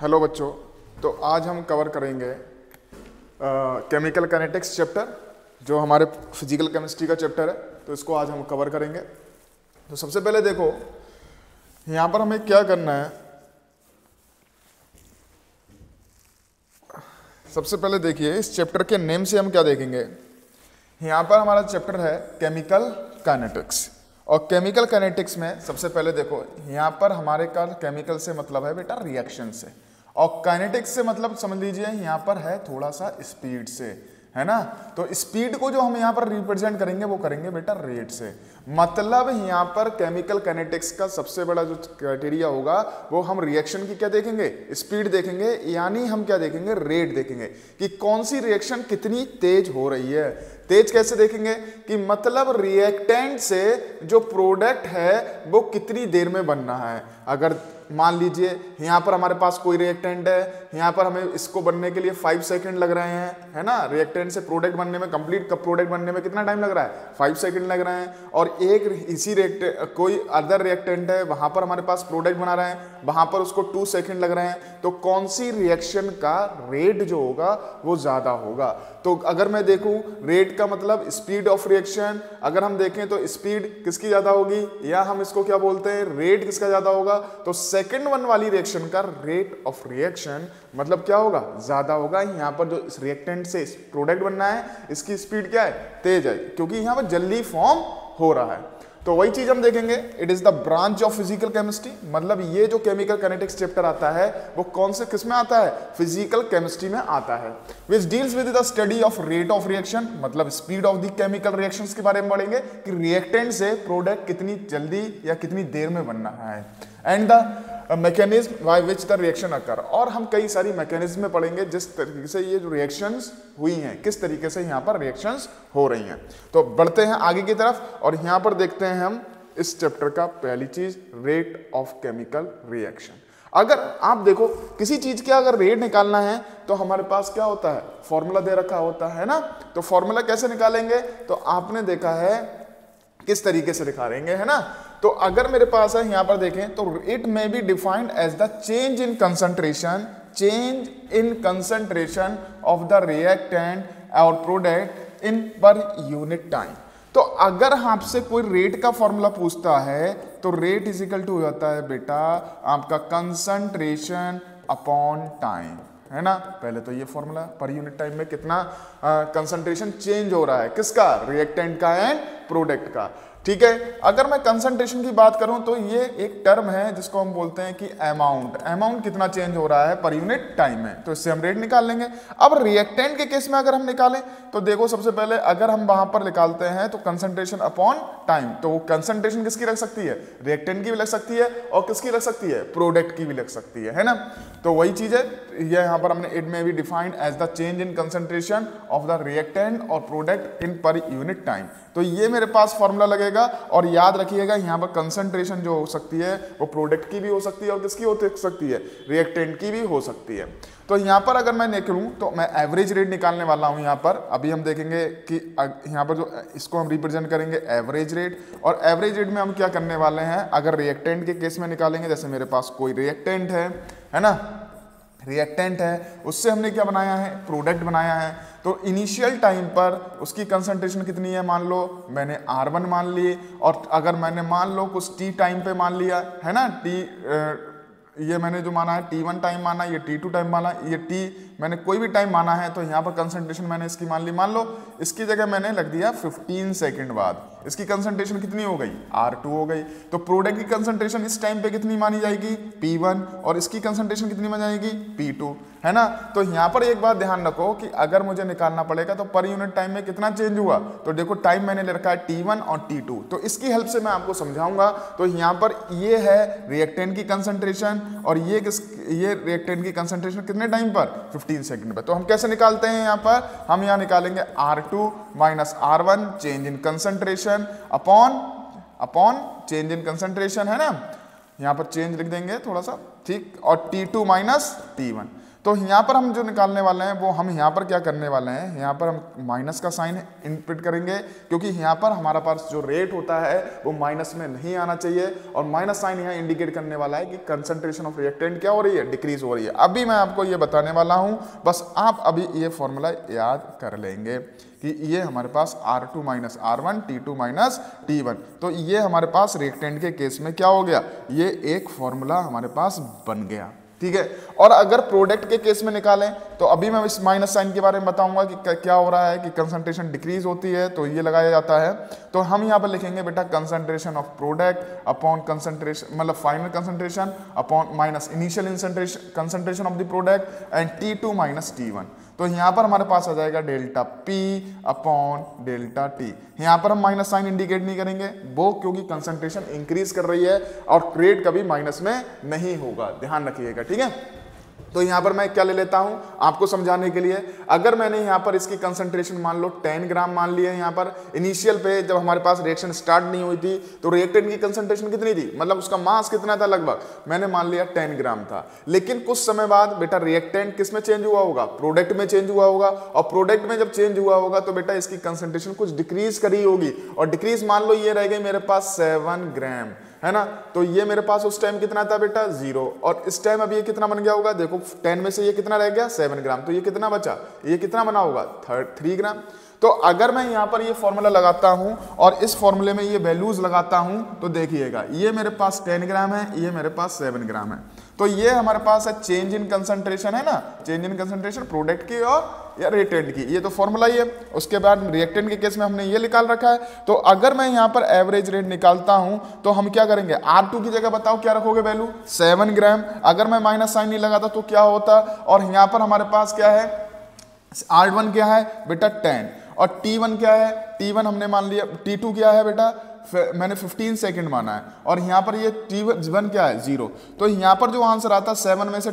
Hello बच्चों। तो आज हम कवर करेंगे केमिकल काइनेटिक्स चैप्टर, जो हमारे फिजिकल केमिस्ट्री का चैप्टर है। तो इसको आज हम कवर करेंगे। तो सबसे पहले देखो यहाँ पर हमें क्या करना है। सबसे पहले देखिए इस चैप्टर के नेम से हम क्या देखेंगे। यहाँ पर हमारा चैप्टर है केमिकल काइनेटिक्स, और केमिकल काइनेटिक्स में सबसे पहले देखो यहाँ पर हमारे का केमिकल से मतलब है बेटा रिएक्शन से, और काइनेटिक्स से मतलब समझ लीजिए यहाँ पर है थोड़ा सा स्पीड से, है ना। तो स्पीड को जो हम यहाँ पर रिप्रेजेंट करेंगे वो करेंगे बेटा रेट से। मतलब यहाँ पर केमिकल काइनेटिक्स का सबसे बड़ा जो क्राइटेरिया होगा वो हम रिएक्शन की क्या देखेंगे, स्पीड देखेंगे, यानी हम क्या देखेंगे, रेट देखेंगे कि कौन सी रिएक्शन कितनी तेज हो रही है। तेज कैसे देखेंगे कि मतलब रिएक्टेंट से जो प्रोडक्ट है वो कितनी देर में बनना है। अगर मान लीजिए यहाँ पर हमारे पास कोई रिएक्टेंट है, यहाँ पर हमें इसको बनने के लिए 5 सेकंड लग रहे हैं, है ना। रिएक्टेंट से प्रोडक्ट बनने में, कंप्लीट प्रोडक्ट बनने में कितना टाइम लग रहा है, 5 सेकंड लग रहे हैं। और एक इसी रिएक्टेंट कोई अदर रिएक्टेंट है, वहां पर हमारे पास प्रोडक्ट बना रहे हैं, वहां पर उसको 2 सेकंड लग रहे हैं। तो कौन सी रिएक्शन का रेट जो होगा वो ज्यादा होगा। तो अगर मैं देखूं रेट का मतलब स्पीड ऑफ रिएक्शन, अगर हम देखें तो स्पीड किसकी ज्यादा होगी, या हम इसको क्या बोलते हैं, रेट किसका ज्यादा होगा। तो सेकंड वन वाली रिएक्शन का रेट ऑफ रिएक्शन मतलब क्या होगा, ज्यादा होगा। यहाँ पर जो इस रिएक्टेंट से प्रोडक्ट बनना है इसकी स्पीड क्या है, तेज है, क्योंकि यहाँ पर जल्दी फॉर्म हो रहा है। तो वही चीज हम देखेंगे। It is the branch of physical chemistry, मतलब ये जो केमिकल काइनेटिक्स चैप्टर आता है वो कौन से किस में आता है, फिजिकल केमिस्ट्री में आता है। Which deals with the study of rate of reaction, मतलब speed of the chemical reactions के बारे में पढ़ेंगे कि रिएक्टेंट से प्रोडक्ट कितनी जल्दी या कितनी देर में बनना है। And the mechanism by which the reaction occur, और हम कई सारी मैकेनिज्म में पढ़ेंगे जिस तरीके से ये जो रिएक्शंस हुई हैं, किस तरीके से यहाँ पर रिएक्शंस हो रही हैं। तो बढ़ते हैं आगे की तरफ, और यहाँ पर देखते हैं हम इस चैप्टर का पहली चीज रेट ऑफ केमिकल रिएक्शन। अगर आप देखो किसी चीज का अगर रेट निकालना है तो हमारे पास क्या होता है, फॉर्मूला दे रखा होता है ना। तो फॉर्मूला कैसे निकालेंगे, तो आपने देखा है किस तरीके से दिखाएंगे, है ना। तो अगर मेरे पास है यहाँ पर देखें तो it may be defined as the change in concentration of the reactant और product in per unit time. तो अगर आपसे कोई रेट का फॉर्मूला पूछता है तो रेट इज इक्वल टू हो जाता है बेटा आपका कंसंट्रेशन अपॉन टाइम, है ना। पहले तो ये फॉर्मूला पर यूनिट टाइम में कितना कंसंट्रेशन चेंज हो रहा है, किसका, रिएक्टेंट का एंड प्रोडक्ट का, ठीक है। अगर मैं कंसंट्रेशन की बात करूं तो ये एक टर्म है जिसको हम बोलते हैं कि अमाउंट कितना चेंज हो रहा है पर यूनिट टाइम में, तो इससे हम रेट निकाल लेंगे। अब रिएक्टेंट के केस में अगर हम निकालें तो देखो सबसे पहले अगर हम वहां पर निकालते हैं तो कंसंट्रेशन अपॉन टाइम, तो कंसंट्रेशन किसकी लग सकती है, रिएक्टेंट की भी लग सकती है और किसकी लग सकती है, प्रोडक्ट की भी लग सकती है ना। तो वही चीज है, ये यहाँ पर हमने इट में भी defined as the change in concentration of the reactant और product in per unit time. तो ये मेरे पास फॉर्मूला लगेगा, और याद रखिएगा यहाँ पर कंसंट्रेशन जो हो सकती है वो प्रोडक्ट की भी हो सकती है और किसकी हो सकती है, रिएक्टेंट की भी हो सकती है। तो यहाँ पर अगर मैं निकलूँ तो मैं एवरेज रेट निकालने वाला हूँ। यहाँ पर अभी हम देखेंगे कि यहाँ पर जो इसको हम रिप्रेजेंट करेंगे एवरेज रेट, और एवरेज रेट में हम क्या करने वाले हैं, अगर रिएक्टेंट के केस में निकालेंगे, जैसे मेरे पास कोई रिएक्टेंट है ना, रिएक्टेंट है, उससे हमने क्या बनाया है, प्रोडक्ट बनाया है। तो इनिशियल टाइम पर उसकी कंसंट्रेशन कितनी है, मान लो मैंने R1 मान ली, और अगर मैंने मान लो कुछ T टाइम पे मान लिया, है ना, ये मैंने जो माना है T1 टाइम माना, ये T2 टाइम माना, ये T मैंने कोई भी टाइम माना है, तो यहाँ पर कंसंट्रेशन मैंने इसकी मान ली, मान लो इसकी जगह मैंने लग दिया 15 सेकंड बाद, इसकी कंसंट्रेशन कितनी हो गई, R2 हो गई। तो प्रोडक्ट की कंसंट्रेशन इस टाइम पे कितनी मानी जाएगी, P1, और इसकी कंसंट्रेशन कितनी मानी जाएगी, P2, है ना। तो यहाँ पर एक बात ध्यान रखो कि अगर मुझे निकालना पड़ेगा तो पर यूनिट टाइम में कितना चेंज हुआ, तो देखो टाइम मैंने ले रखा है T1 और T2, तो इसकी हेल्प से मैं आपको समझाऊंगा। तो यहाँ पर ये है रिएक्टेंट की कंसंट्रेशन, और ये रिएक्टेंट की कंसंट्रेशन कितने टाइम पर, 15 सेकंड पर। तो हम कैसे निकालते हैं, यहाँ पर हम यहाँ निकालेंगे R2 minus R1 change in concentration upon change in concentration, है ना। यहाँ पर चेंज लिख देंगे थोड़ा सा, ठीक, और T2 माइनस T1। तो यहाँ पर हम जो निकालने वाले हैं वो हम यहाँ पर क्या करने वाले हैं, यहाँ पर हम माइनस का साइन इनपुट करेंगे, क्योंकि यहाँ पर हमारा पास जो रेट होता है वो माइनस में नहीं आना चाहिए, और माइनस साइन यहाँ इंडिकेट करने वाला है कि कंसंट्रेशन ऑफ रिएक्टेंट क्या हो रही है, डिक्रीज हो रही है। अभी मैं आपको ये बताने वाला हूँ, बस आप अभी ये फॉर्मूला याद कर लेंगे कि ये हमारे पास R2 minus R1 T2 minus T1, तो ये हमारे पास रिएक्टेंट के केस में क्या हो गया, ये एक फॉर्मूला हमारे पास बन गया, ठीक है। और अगर प्रोडक्ट के केस में निकालें तो अभी मैं इस माइनस साइन के बारे में बताऊंगा कि क्या हो रहा है, कि कंसंट्रेशन डिक्रीज होती है तो ये लगाया जाता है। तो हम यहाँ पर लिखेंगे बेटा concentration of product upon concentration, मतलब final concentration upon minus initial concentration of the product and T2 minus T1। तो यहाँ पर हमारे पास आ जाएगा delta P upon delta T। यहाँ पर हम माइनस साइन इंडिकेट नहीं करेंगे वो, क्योंकि कंसंट्रेशन इंक्रीज कर रही है और रेट कभी माइनस में नहीं होगा, ध्यान रखिएगा, ठीक है। तो यहाँ पर मैं क्या ले लेता हूँ आपको समझाने के लिए, अगर मैंने यहाँ पर इसकी कंसंट्रेशन मान लो 10 ग्राम मान लिया, यहाँ पर इनिशियल पे जब हमारे पास रिएक्शन स्टार्ट नहीं हुई थी तो रिएक्टेंट की कंसंट्रेशन कितनी थी, मतलब उसका मास कितना था, लगभग मैंने मान लिया 10 ग्राम था। लेकिन कुछ समय बाद बेटा रिएक्टेंट किस में चेंज हुआ होगा, प्रोडक्ट में चेंज हुआ होगा, और प्रोडक्ट में जब चेंज हुआ होगा तो बेटा इसकी कंसंट्रेशन कुछ डिक्रीज करी होगी, और डिक्रीज मान लो ये रह गई मेरे पास 7 ग्राम, है ना। तो ये मेरे पास उस टाइम कितना था बेटा 0, और इस टाइम अब ये कितना बन गया होगा, देखो 10 में से ये कितना रह गया 7 ग्राम, तो ये कितना बचा, ये कितना बना होगा 3 ग्राम। तो अगर मैं यहाँ पर ये फॉर्मूला लगाता हूँ और इस फॉर्मूले में ये वैल्यूज लगाता हूँ तो देखिएगा ये मेरे पास 10 ग्राम है, ये मेरे पास 7 ग्राम है, तो ये हमारे पास है चेंज इन कंसंट्रेशन, है ना, चेंज इन कंसंट्रेशन प्रोडक्ट की और या रिएक्टेंट की, ये तो फॉर्मूला ही है। उसके बाद रिएक्टेंट के केस में हमने ये निकाल रखा है। तो अगर मैं यहाँ पर एवरेज रेट निकालता हूँ तो हम क्या करेंगे, R2 की जगह बताओ क्या रखोगे वैल्यू, 7 ग्राम। अगर मैं माइनस साइन नहीं लगाता तो क्या होता, और यहाँ पर हमारे पास क्या है, R1 क्या है बेटा 10, और T1 क्या है, T1 हमने मान लिया, T2 क्या है बेटा मैंने 15 सेकंड माना है, और यहाँ पर ये T1 क्या है 0। तो यहाँ पर जो आंसर आता है 7 में से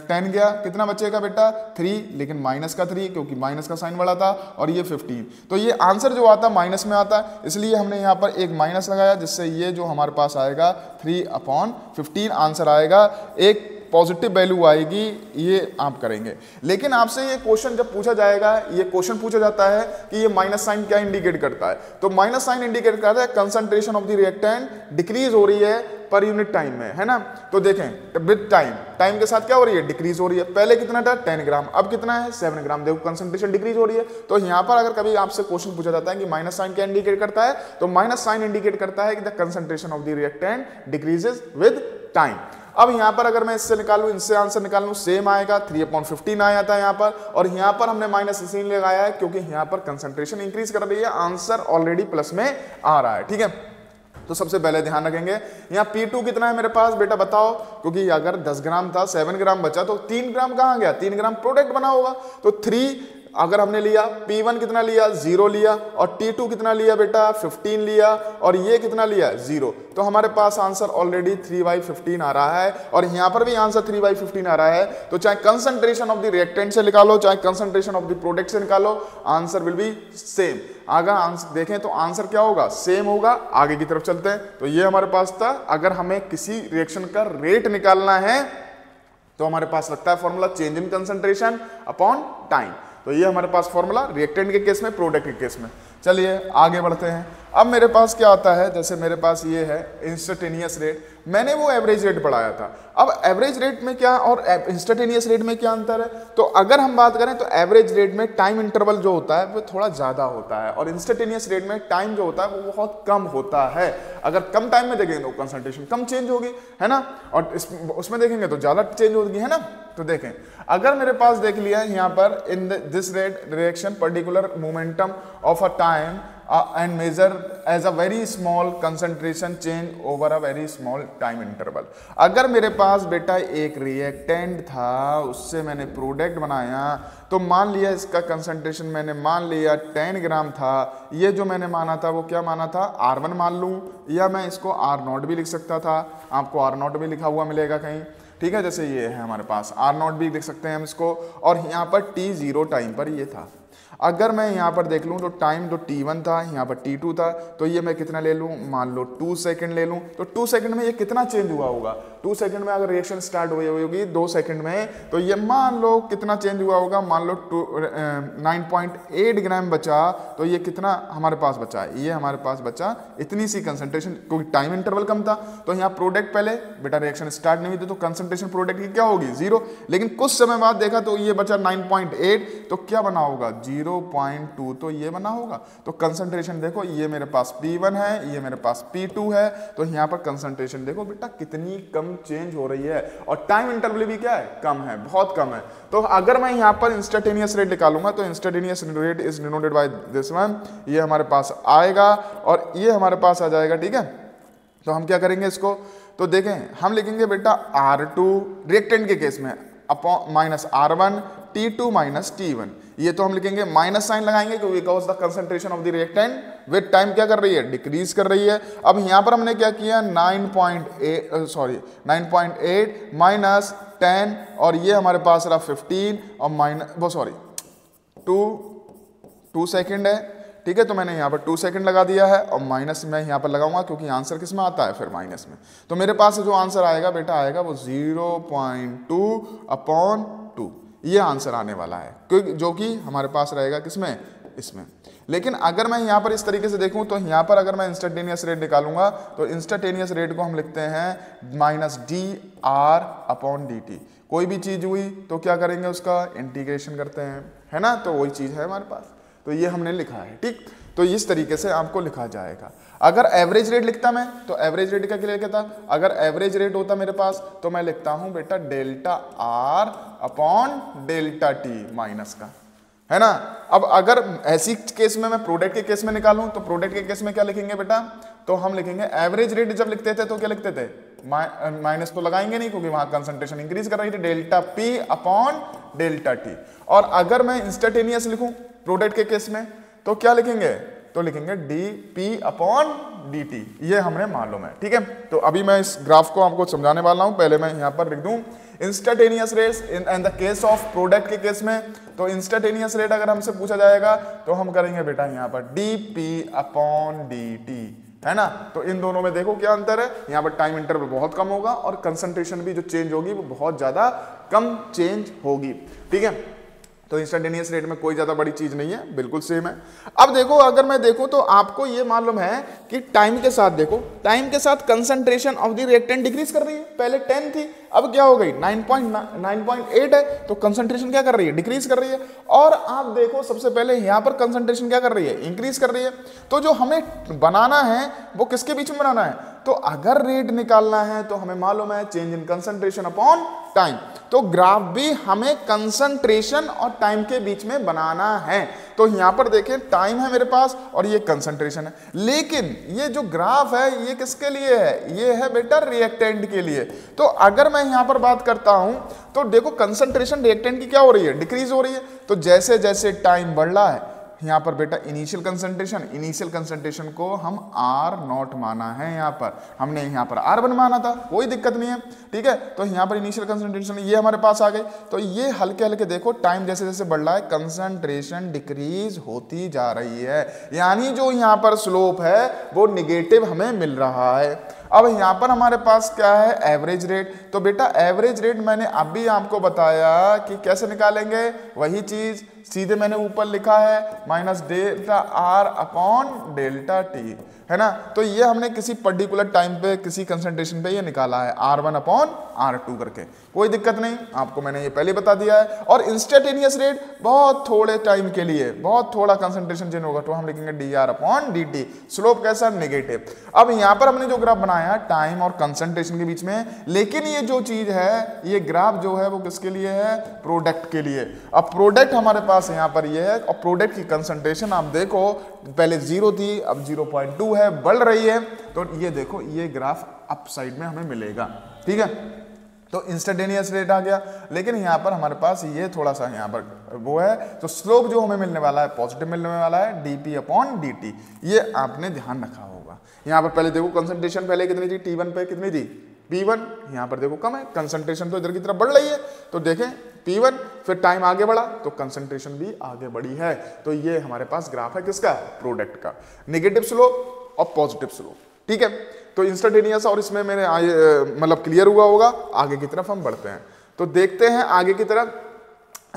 10 गया, कितना बचेगा बेटा 3, लेकिन माइनस का 3 क्योंकि माइनस का साइन बड़ा था, और ये 15, तो ये आंसर जो आता है माइनस में आता है, इसलिए हमने यहाँ पर एक माइनस लगाया, जिससे ये जो हमारे पास आएगा 3/15 आंसर आएगा, एक पॉजिटिव वैल्यू आएगी, ये आप करेंगे। लेकिन आपसे ये क्वेश्चन जब पूछा जाएगा, ये क्वेश्चन पूछा जाता है कि ये माइनस साइन क्या इंडिकेट करता है, तो माइनस साइन इंडिकेट करता है concentration of the reactant decrease हो रही है पर यूनिट टाइम में, है ना। तो देखें विद टाइम के साथ क्या हो रही है, डिक्रीज हो रही है। पहले कितना था 10 ग्राम, अब कितना है 7 ग्राम, देखो कंसंट्रेशन डिक्रीज हो रही है। तो यहाँ पर अगर कभी आपसे क्वेश्चन पूछा जाता है कि माइनस साइन क्या इंडिकेट करता है, तो माइनस साइन इंडिकेट करता है कि the concentration of the reactant decreases with time. अब यहाँ पर अगर मैं इससे निकालूं, इनसे आंसर निकालूं, सेम आएगा, 3/15 आया था यहाँ पर, और यहाँ पर हमने माइनस इसलिए लगाया है क्योंकि यहाँ पर कंसंट्रेशन इंक्रीज कर रही है, आंसर ऑलरेडी प्लस में आ रहा है, ठीक है। तो सबसे पहले ध्यान रखेंगे यहाँ P2 कितना है मेरे पास बेटा बताओ, क्योंकि अगर 10 ग्राम था 7 ग्राम बचा, तो 3 ग्राम कहाँ गया, 3 ग्राम प्रोडक्ट बना होगा, तो 3 अगर हमने लिया, P1 कितना लिया 0 लिया, और T2 कितना लिया बेटा 15 लिया, और ये कितना लिया 0, तो हमारे पास आंसर ऑलरेडी 3/15 आ रहा है, और यहाँ पर भी आंसर 3/15 आ रहा है। तो चाहे कंसंट्रेशन ऑफ द रिएक्टेंट से निकालो, चाहे कंसंट्रेशन ऑफ द प्रोडक्ट से निकालो, आंसर विल बी सेम। अगर आंसर देखें तो आंसर क्या होगा, सेम होगा। आगे की तरफ चलते हैं, तो ये हमारे पास था, अगर हमें किसी रिएक्शन का रेट निकालना है तो हमारे पास लगता है formula change in concentration upon time. तो ये हमारे पास फॉर्मूला रिएक्टेंट के केस में, प्रोडक्ट के केस में। चलिए आगे बढ़ते हैं। अब मेरे पास क्या आता है, जैसे मेरे पास ये है इंस्टेंटेनियस रेट, मैंने वो एवरेज रेट पढ़ाया था। अब एवरेज रेट में क्या और इंस्टेंटेनियस रेट में क्या अंतर है, तो अगर हम बात करें तो एवरेज रेट में टाइम इंटरवल जो होता है वो थोड़ा ज़्यादा होता है, और इंस्टेंटेनियस रेट में टाइम जो होता है वो बहुत कम होता है। अगर कम टाइम में देखेंगे तो कंसंट्रेशन कम चेंज होगी, है ना, और उसमें देखेंगे तो ज़्यादा चेंज होगी, है ना। तो देखें अगर मेरे पास देख लिया यहाँ पर in this rate reaction particular momentum of a time and measure as a very small concentration change over a very small time interval। अगर मेरे पास बेटा एक रिएक्टेंट था, उससे मैंने प्रोडक्ट बनाया, तो मान लिया इसका कंसंट्रेशन मैंने मान लिया 10 ग्राम था, ये जो मैंने माना था वो क्या माना था R1 मान लूँ, या मैं इसको R0 भी लिख सकता था, आपको R0 भी लिखा हुआ मिलेगा कहीं, ठीक है, जैसे ये है हमारे पास R0 भी लिख सकते हैं हम इसको, और यहाँ पर T0 टाइम पर ये था। अगर मैं यहाँ पर देख लूँ तो टाइम जो t1 था यहाँ पर t2 था, तो ये मैं कितना ले लूँ, मान लो 2 सेकंड ले लूँ, तो 2 सेकंड में ये कितना चेंज हुआ होगा, 2 सेकंड में अगर रिएक्शन स्टार्ट हुई होगी 2 सेकंड में, तो ये मान लो कितना चेंज हुआ होगा, मान लो 9.8 ग्राम बचा, तो ये कितना हमारे पास बचा, ये हमारे पास बचा इतनी सी कंसंट्रेशन, क्योंकि टाइम इंटरवल कम था। तो यहाँ प्रोडक्ट पहले बेटा रिएक्शन स्टार्ट नहीं हुई थी, तो कंसंट्रेशन प्रोडक्ट की क्या होगी 0, लेकिन कुछ समय बाद देखा तो ये बचा 9.8, तो क्या बना होगा 0.2, तो ये बना होगा। तो कंसंट्रेशन देखो, ये मेरे पास P1 है, ये मेरे पास P2 है, तो यहाँ पर कंसंट्रेशन देखो बेटा कितनी कम चेंज हो रही है, और टाइम इंटरवल भी क्या है, कम है, बहुत कम है। तो अगर मैं यहाँ पर इंस्टेंटेनियस रेट निकालूंगा तो instantaneous rate is denoted by this one, ये हमारे पास आएगा और ये हमारे पास आ जाएगा, ठीक है। तो हम क्या करेंगे इसको, तो देखें हम लिखेंगे बेटा R2 रिएक्टेंट के केस में upon minus R1 T2 minus T1, ये तो हम लिखेंगे माइनस साइन लगाएंगे क्योंकि because the concentration of the reactant with time क्या कर रही है, डिक्रीज कर रही है। अब यहाँ पर हमने क्या किया 9.8 माइनस 10, और ये हमारे पास रहा 15 और माइनस वो सॉरी 2 सेकेंड है, ठीक है। तो मैंने यहाँ पर 2 सेकंड लगा दिया है और माइनस में यहाँ पर लगाऊंगा क्योंकि आंसर किस में आता है, फिर माइनस में। तो मेरे पास जो आंसर आएगा बेटा आएगा वो 0.2/2, ये आंसर आने वाला है, क्योंकि जो कि हमारे पास रहेगा किसमें, इसमें। लेकिन अगर मैं यहाँ पर इस तरीके से देखूँ तो यहाँ पर अगर मैं इंस्टेंटेनियस रेट निकालूंगा तो इंस्टेंटेनियस रेट को हम लिखते हैं -dr/dt। कोई भी चीज़ हुई तो क्या करेंगे, उसका इंटीग्रेशन करते हैं, है ना, तो वही चीज़ है हमारे पास, तो ये हमने लिखा है, ठीक। तो इस तरीके से आपको लिखा जाएगा। अगर एवरेज रेट लिखता मैं तो एवरेज रेट का क्या लिखता, अगर एवरेज रेट होता मेरे पास तो मैं लिखता हूं बेटा ΔR/ΔT माइनस का, है ना। अब अगर ऐसी केस में मैं प्रोडक्ट के केस में निकालूं तो प्रोडक्ट के केस में क्या लिखेंगे बेटा, तो हम लिखेंगे एवरेज रेट जब लिखते थे तो क्या लिखते थे, माइनस तो लगाएंगे नहीं क्योंकि वहां कंसंट्रेशन इंक्रीज कर रही थी, ΔP/ΔT। और अगर मैं इंस्टेंटेनियस लिखूं प्रोडक्ट के केस में तो क्या लिखेंगे, तो लिखेंगे dP/dt, ये हमें मालूम है, ठीक है। तो अभी मैं इस ग्राफ को आपको समझाने वाला हूं, पहले मैं यहां पर लिख दूं instantaneous rates in the case of product के केस में। तो इंस्टेंटेनियस रेट अगर हमसे पूछा जाएगा तो हम करेंगे बेटा यहां पर dP/dt, है ना। तो इन दोनों में देखो क्या अंतर है, यहाँ पर टाइम इंटरवल बहुत कम होगा और कंसंट्रेशन भी जो चेंज होगी वो बहुत ज्यादा कम चेंज होगी, ठीक है। तो इंस्टेंटेनियस रेट में कोई ज्यादा बड़ी चीज नहीं है, बिल्कुल सेम है। अब देखो अगर मैं देखूं तो आपको ये मालूम है कि टाइम के साथ देखो, टाइम के साथ concentration of the reactant decrease कर रही है, पहले 10 थी अब क्या हो गई 9.8 है, तो कंसंट्रेशन क्या कर रही है, डिक्रीज कर रही है। और आप देखो सबसे पहले यहां पर कंसंट्रेशन क्या कर रही है, इंक्रीज कर रही है। तो जो हमें बनाना है वो किसके बीच में बनाना है, तो अगर रेट निकालना है तो हमें मालूम है change in concentration upon time, तो ग्राफ भी हमें कंसंट्रेशन और टाइम के बीच में बनाना है। तो यहां पर देखें टाइम है मेरे पास और ये कंसंट्रेशन है, लेकिन ये जो ग्राफ है ये किसके लिए है, ये है बेटा रिएक्टेंट के लिए। तो अगर मैं यहां पर बात करता हूं तो देखो कंसंट्रेशन रिएक्टेंट की क्या हो रही है, डिक्रीज हो रही है। तो जैसे जैसे टाइम बढ़ रहा है यहाँ पर बेटा इनिशियल कंसंट्रेशन को हम R0 माना है, यहाँ पर हमने यहाँ पर R1 माना था, कोई दिक्कत नहीं है, ठीक है। तो यहाँ पर इनिशियल कंसंट्रेशन ये हमारे पास आ गई। तो ये हल्के हल्के देखो टाइम जैसे जैसे बढ़ रहा है कंसंट्रेशन डिक्रीज होती जा रही है, यानी जो यहाँ पर स्लोप है वो निगेटिव हमें मिल रहा है। अब यहाँ पर हमारे पास क्या है एवरेज रेट, तो बेटा एवरेज रेट मैंने अभी आपको बताया कि कैसे निकालेंगे, वही चीज सीधे मैंने ऊपर लिखा है -ΔR/ΔT, है ना। तो ये हमने किसी पर्टिकुलर टाइम पे किसी कंसंट्रेशन पे ये निकाला है R1/R2 करके, कोई दिक्कत नहीं, आपको मैंने ये पहले बता दिया है। और इंस्टेंटेनियस रेट बहुत थोड़े टाइम के लिए बहुत थोड़ा कंसंट्रेशन चेंज होगा तो हम लिखेंगे dR/dt, स्लोप कैसा नेगेटिव। अब यहाँ पर हमने जो ग्राफ बनाया टाइम और कंसंट्रेशन के बीच में, लेकिन ये जो चीज है ये ग्राफ जो है वो किसके लिए है, प्रोडक्ट के लिए। अब प्रोडक्ट हमारे पास यहाँ पर ये है और प्रोडक्ट की कंसंट्रेशन आप देखो पहले 0 थी अब 0.2 है, बढ़ रही है। तो ये देखो ये ग्राफ अप साइड में हमें मिलेगा, ठीक है। तो इंस्टेंटेनियस रेट आ गया, लेकिन यहाँ पर हमारे पास ये थोड़ा सा यहाँ पर वो है, तो स्लोप जो हमें मिलने वाला है पॉजिटिव मिलने वाला है dP/dt, ये आपने ध्यान रखा होगा। यहाँ पर पहले देखो कंसंट्रेशन पहले कितनी थी, T1 पे कितनी थी P1 यहाँ पर देखो कम है, कंसंट्रेशन तो इधर की तरफ बढ़ रही है, तो देखें P1, फिर टाइम आगे बढ़ा तो कंसंट्रेशन भी आगे बढ़ी है। तो ये हमारे पास ग्राफ है किसका, प्रोडक्ट का, नेगेटिव स्लोप और पॉजिटिव स्लोप। ठीक है, तो इंस्टेंटेनियस और इसमें मैंने मतलब क्लियर हुआ होगा। आगे की तरफ हम बढ़ते हैं, तो देखते हैं आगे की तरफ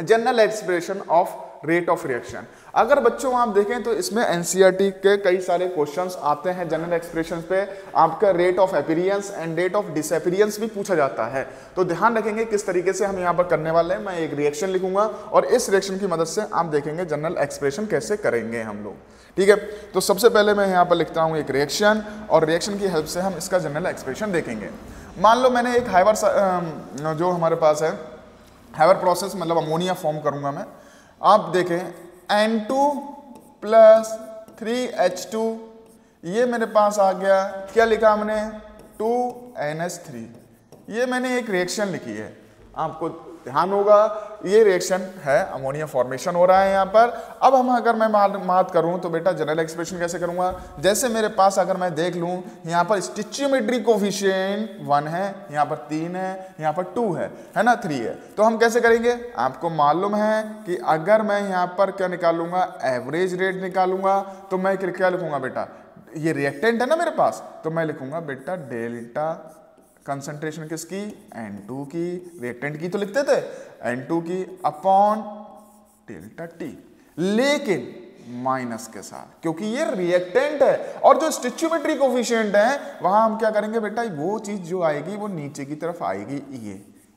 general expression of rate of reaction. अगर बच्चों आप देखें तो इसमें एनसीईआरटी के कई सारे क्वेश्चंस आते हैं जनरल एक्सप्रेशन पे, आपका rate of appearance and rate of disappearance भी पूछा जाता है। तो ध्यान रखेंगे किस तरीके से हम यहाँ पर करने वाले हैं। मैं एक रिएक्शन लिखूंगा और इस रिएक्शन की मदद से आप देखेंगे जनरल एक्सप्रेशन कैसे करेंगे हम लोग। ठीक है, तो सबसे पहले मैं यहाँ पर लिखता हूँ एक रिएक्शन, और रिएक्शन की हेल्प से हम इसका जनरल एक्सप्रेशन देखेंगे। मान लो मैंने एक हाइवर जो हमारे पास है हाइवर प्रोसेस, मतलब अमोनिया फॉर्म करूंगा मैं। आप देखें N2 प्लस 3H2, ये मेरे पास आ गया, क्या लिखा हमने 2NH3। ये मैंने एक रिएक्शन लिखी है, आपको ध्यान होगा ये रिएक्शन है, अमोनिया फॉर्मेशन हो रहा है यहाँ पर। अब हम अगर मैं बात करूँ तो बेटा जनरल एक्सप्रेशन कैसे करूँगा, जैसे मेरे पास अगर मैं देख लूँ यहाँ पर स्टिचियोमेट्री कोफिशिएंट 1 है, यहाँ पर 3 है, यहाँ पर 2 है ना, 3 है। तो हम कैसे करेंगे, आपको मालूम है कि अगर मैं यहाँ पर क्या निकालूंगा, एवरेज रेट निकालूंगा, तो मैं क्या लिखूंगा बेटा, ये रिएक्टेंट है ना मेरे पास, तो मैं लिखूंगा बेटा डेल्टा कंसंट्रेशन किसकी, N2 की, रिएक्टेंट की तो लिखते थे N2 की अपॉन डेल्टा टी, लेकिन माइनस के साथ, क्योंकि ये रिएक्टेंट है। और जो स्टिचियोमेट्री कोफिशिएंट है वहां हम क्या करेंगे बेटा, वो चीज जो आएगी वो नीचे की तरफ आएगी,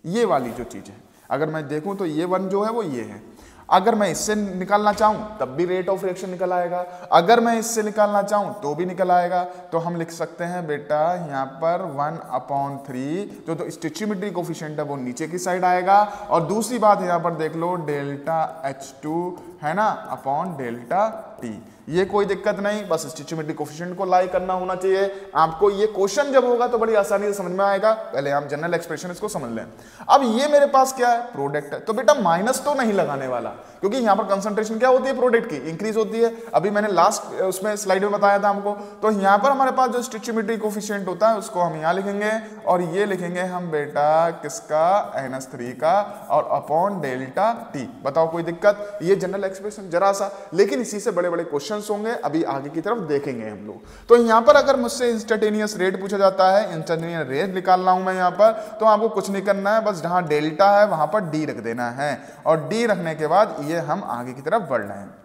ये वाली जो चीज है। अगर मैं देखूं तो ये 1 जो है वो ये है। अगर मैं इससे निकालना चाहूं तब भी रेट ऑफ रिएक्शन निकल आएगा, अगर मैं इससे निकालना चाहूं तो भी निकल आएगा। तो हम लिख सकते हैं बेटा यहाँ पर 1/3 जो तो स्टिचियोमेट्री कोफिशिएंट है वो नीचे की साइड आएगा, और दूसरी बात यहाँ पर देख लो डेल्टा H2 है ना अपॉन डेल्टा T। ये कोई दिक्कत नहीं, बस स्टिचियोमेट्री कोफिशिएंट को लाई करना होना चाहिए आपको। ये क्वेश्चन जब होगा तो बड़ी आसानी से समझ में आएगा। पहले हम जनरल एक्सप्रेशन इसको समझ लें। अब ये मेरे पास क्या है, प्रोडक्ट है, तो बेटा माइनस तो नहीं लगाने वाला, क्योंकि यहाँ पर कंसंट्रेशन क्या होती है, प्रोडक्ट की इंक्रीज होती है। अभी मैंने लास्ट उसमें स्लाइड में बताया था हमको। तो यहाँ पर हमारे पास जो स्टिचियोमेट्री कोफिशिएंट होता है उसको हम यहाँ लिखेंगे, और ये लिखेंगे हम बेटा किसका, NH3 का, और अपॉन डेल्टा T। बताओ कोई दिक्कत, ये जनरल एक्सप्रेशन जरा सा, लेकिन इसी से बड़े बड़े क्वेश्चन होंगे, अभी आगे की तरफ देखेंगे हम लोग। तो यहां पर अगर मुझसे इंस्टेंटेनियस रेट पूछा जाता है, इंस्टेंटेनियस रेट निकालना हूं मैं यहां पर, तो आपको कुछ नहीं करना है, बस जहां डेल्टा है वहां पर डी रख देना है, और डी रखने के बाद ये हम आगे की तरफ बढ़ रहे हैं,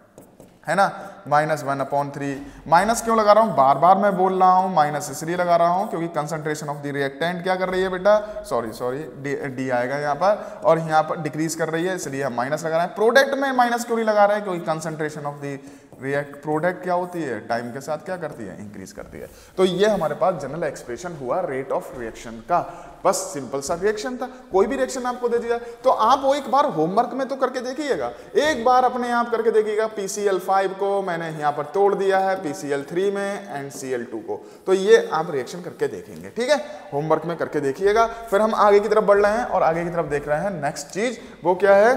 है ना। -1/3, माइनस क्यों लगा रहा हूं, बार बार मैं बोल रहा हूं, माइनस इसलिए लगा रहा हूं क्योंकि कंसंट्रेशन ऑफ द रिएक्टेंट क्या कर रही है बेटा, सॉरी डी आएगा यहाँ पर, और यहाँ पर डिक्रीज कर रही है, इसलिए हम माइनस लगा रहे हैं। प्रोडक्ट में माइनस क्यों नहीं लगा रहे हैं, क्योंकि कंसंट्रेशन ऑफ द प्रोडक्ट क्या होती है, टाइम के साथ क्या करती है, इंक्रीज करती है। तो ये हमारे पास जनरल एक्सप्रेशन हुआ रेट ऑफ रिएक्शन का। बस सिंपल सा रिएक्शन था, कोई भी रिएक्शन आपको दे दिया तो आप वो एक बार होमवर्क में तो करके देखिएगा, एक बार अपने आप करके देखिएगा। PCl5 को मैंने यहाँ पर तोड़ दिया है PCl3 में एंड Cl2 को, तो ये आप रिएक्शन करके देखेंगे, ठीक है, होमवर्क में करके देखिएगा। फिर हम आगे की तरफ बढ़ रहे हैं और आगे की तरफ देख रहे हैं नेक्स्ट चीज, वो क्या है,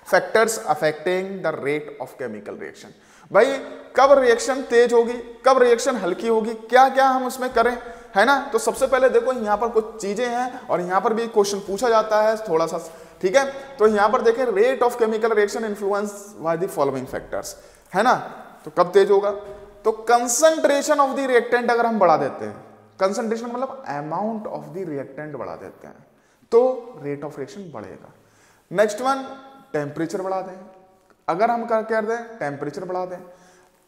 factors affecting the rate of chemical reaction. भाई कब रिएक्शन तेज होगी, कब रिएक्शन हल्की होगी, क्या क्या हम उसमें करें, है ना। तो सबसे पहले देखो यहाँ पर कुछ चीजें हैं, और यहाँ पर भी क्वेश्चन पूछा जाता है थोड़ा सा, ठीक है। तो यहाँ पर देखें, rate of chemical reaction influence by the following factors, है ना। तो कब तेज होगा, तो कंसंट्रेशन ऑफ द रिएक्टेंट अगर हम बढ़ा देते हैं, कंसंट्रेशन मतलब अमाउंट ऑफ द रिएक्टेंट बढ़ा देते हैं, तो रेट ऑफ रिएक्शन बढ़ेगा। नेक्स्ट वन, टेम्परेचर बढ़ा दें, अगर हम क्या कर दें, टेम्परेचर बढ़ा दें,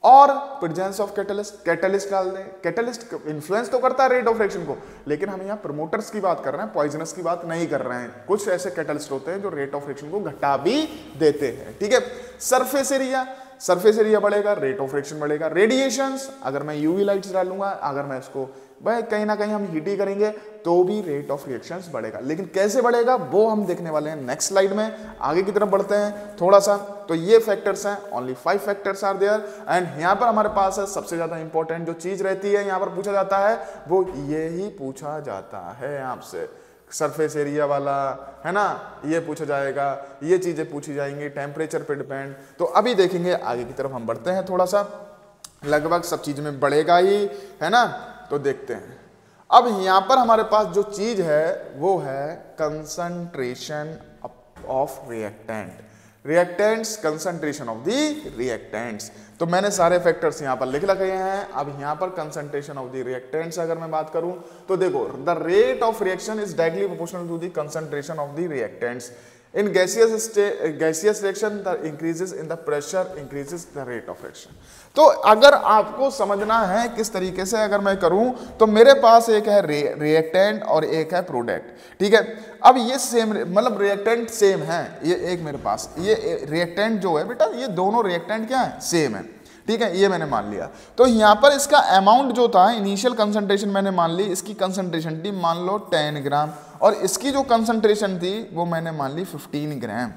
और प्रेजेंस ऑफ कैटलिस्ट डाल दें। कैटलिस्ट इन्फ्लुएंस तो करता है रेट ऑफ रिएक्शन को, लेकिन हम यहाँ प्रमोटर्स की बात कर रहे हैं, पॉइजनस की बात नहीं कर रहे हैं। कुछ ऐसे कैटलिस्ट होते हैं जो रेट ऑफ रिएक्शन को घटा भी देते हैं, ठीक है। सरफेस एरिया बढ़ेगा, रेट ऑफ रिएक्शन बढ़ेगा। रेडिएशंस, अगर मैं यूवी लाइट्स डालूंगा, अगर मैं इसको भाई कहीं ना कहीं हम हीट ही करेंगे तो भी रेट ऑफ रिएक्शंस बढ़ेगा, लेकिन कैसे बढ़ेगा वो हम देखने वाले हैं नेक्स्ट स्लाइड में। आगे की तरफ बढ़ते हैं थोड़ा सा। तो ये फैक्टर्स हैं, only 5 factors are there, and यहाँ पर हमारे पास है सबसे ज्यादा इंपॉर्टेंट जो चीज रहती है यहाँ पर पूछा जाता है, वो ये ही पूछा जाता है आपसे, सरफेस एरिया वाला, है ना, ये पूछा जाएगा, ये चीजें पूछी जाएंगी, टेम्परेचर पे डिपेंड। तो अभी देखेंगे, आगे की तरफ हम बढ़ते हैं थोड़ा सा, लगभग सब चीज में बढ़ेगा ही, है ना। तो देखते हैं, अब यहां पर हमारे पास जो चीज है वो है concentration of reactant, reactants concentration of the reactants. तो मैंने सारे फैक्टर्स यहां पर लिख रखे हैं। अब यहां पर कंसंट्रेशन ऑफ द रिएक्टेंट्स अगर मैं बात करूं तो देखो the rate of reaction is directly proportional to the concentration of the reactants. In gaseous reaction the increases in the pressure increases the rate of reaction। तो अगर आपको समझना है किस तरीके से अगर मैं करूं तो मेरे पास एक है रिएक्टेंट और एक है प्रोडक्ट, ठीक है। अब ये सेम मतलब रिएक्टेंट सेम है, ये एक मेरे पास ये रिएक्टेंट जो है बेटा ये दोनों रिएक्टेंट क्या है सेम है, ठीक है, ये मैंने मान लिया। तो यहाँ पर इसका अमाउंट जो था इनिशियल कंसंट्रेशन मैंने मान ली, इसकी कंसंट्रेशन थी मान लो 10 ग्राम और इसकी जो कंसंट्रेशन थी वो मैंने मान ली 15 ग्राम,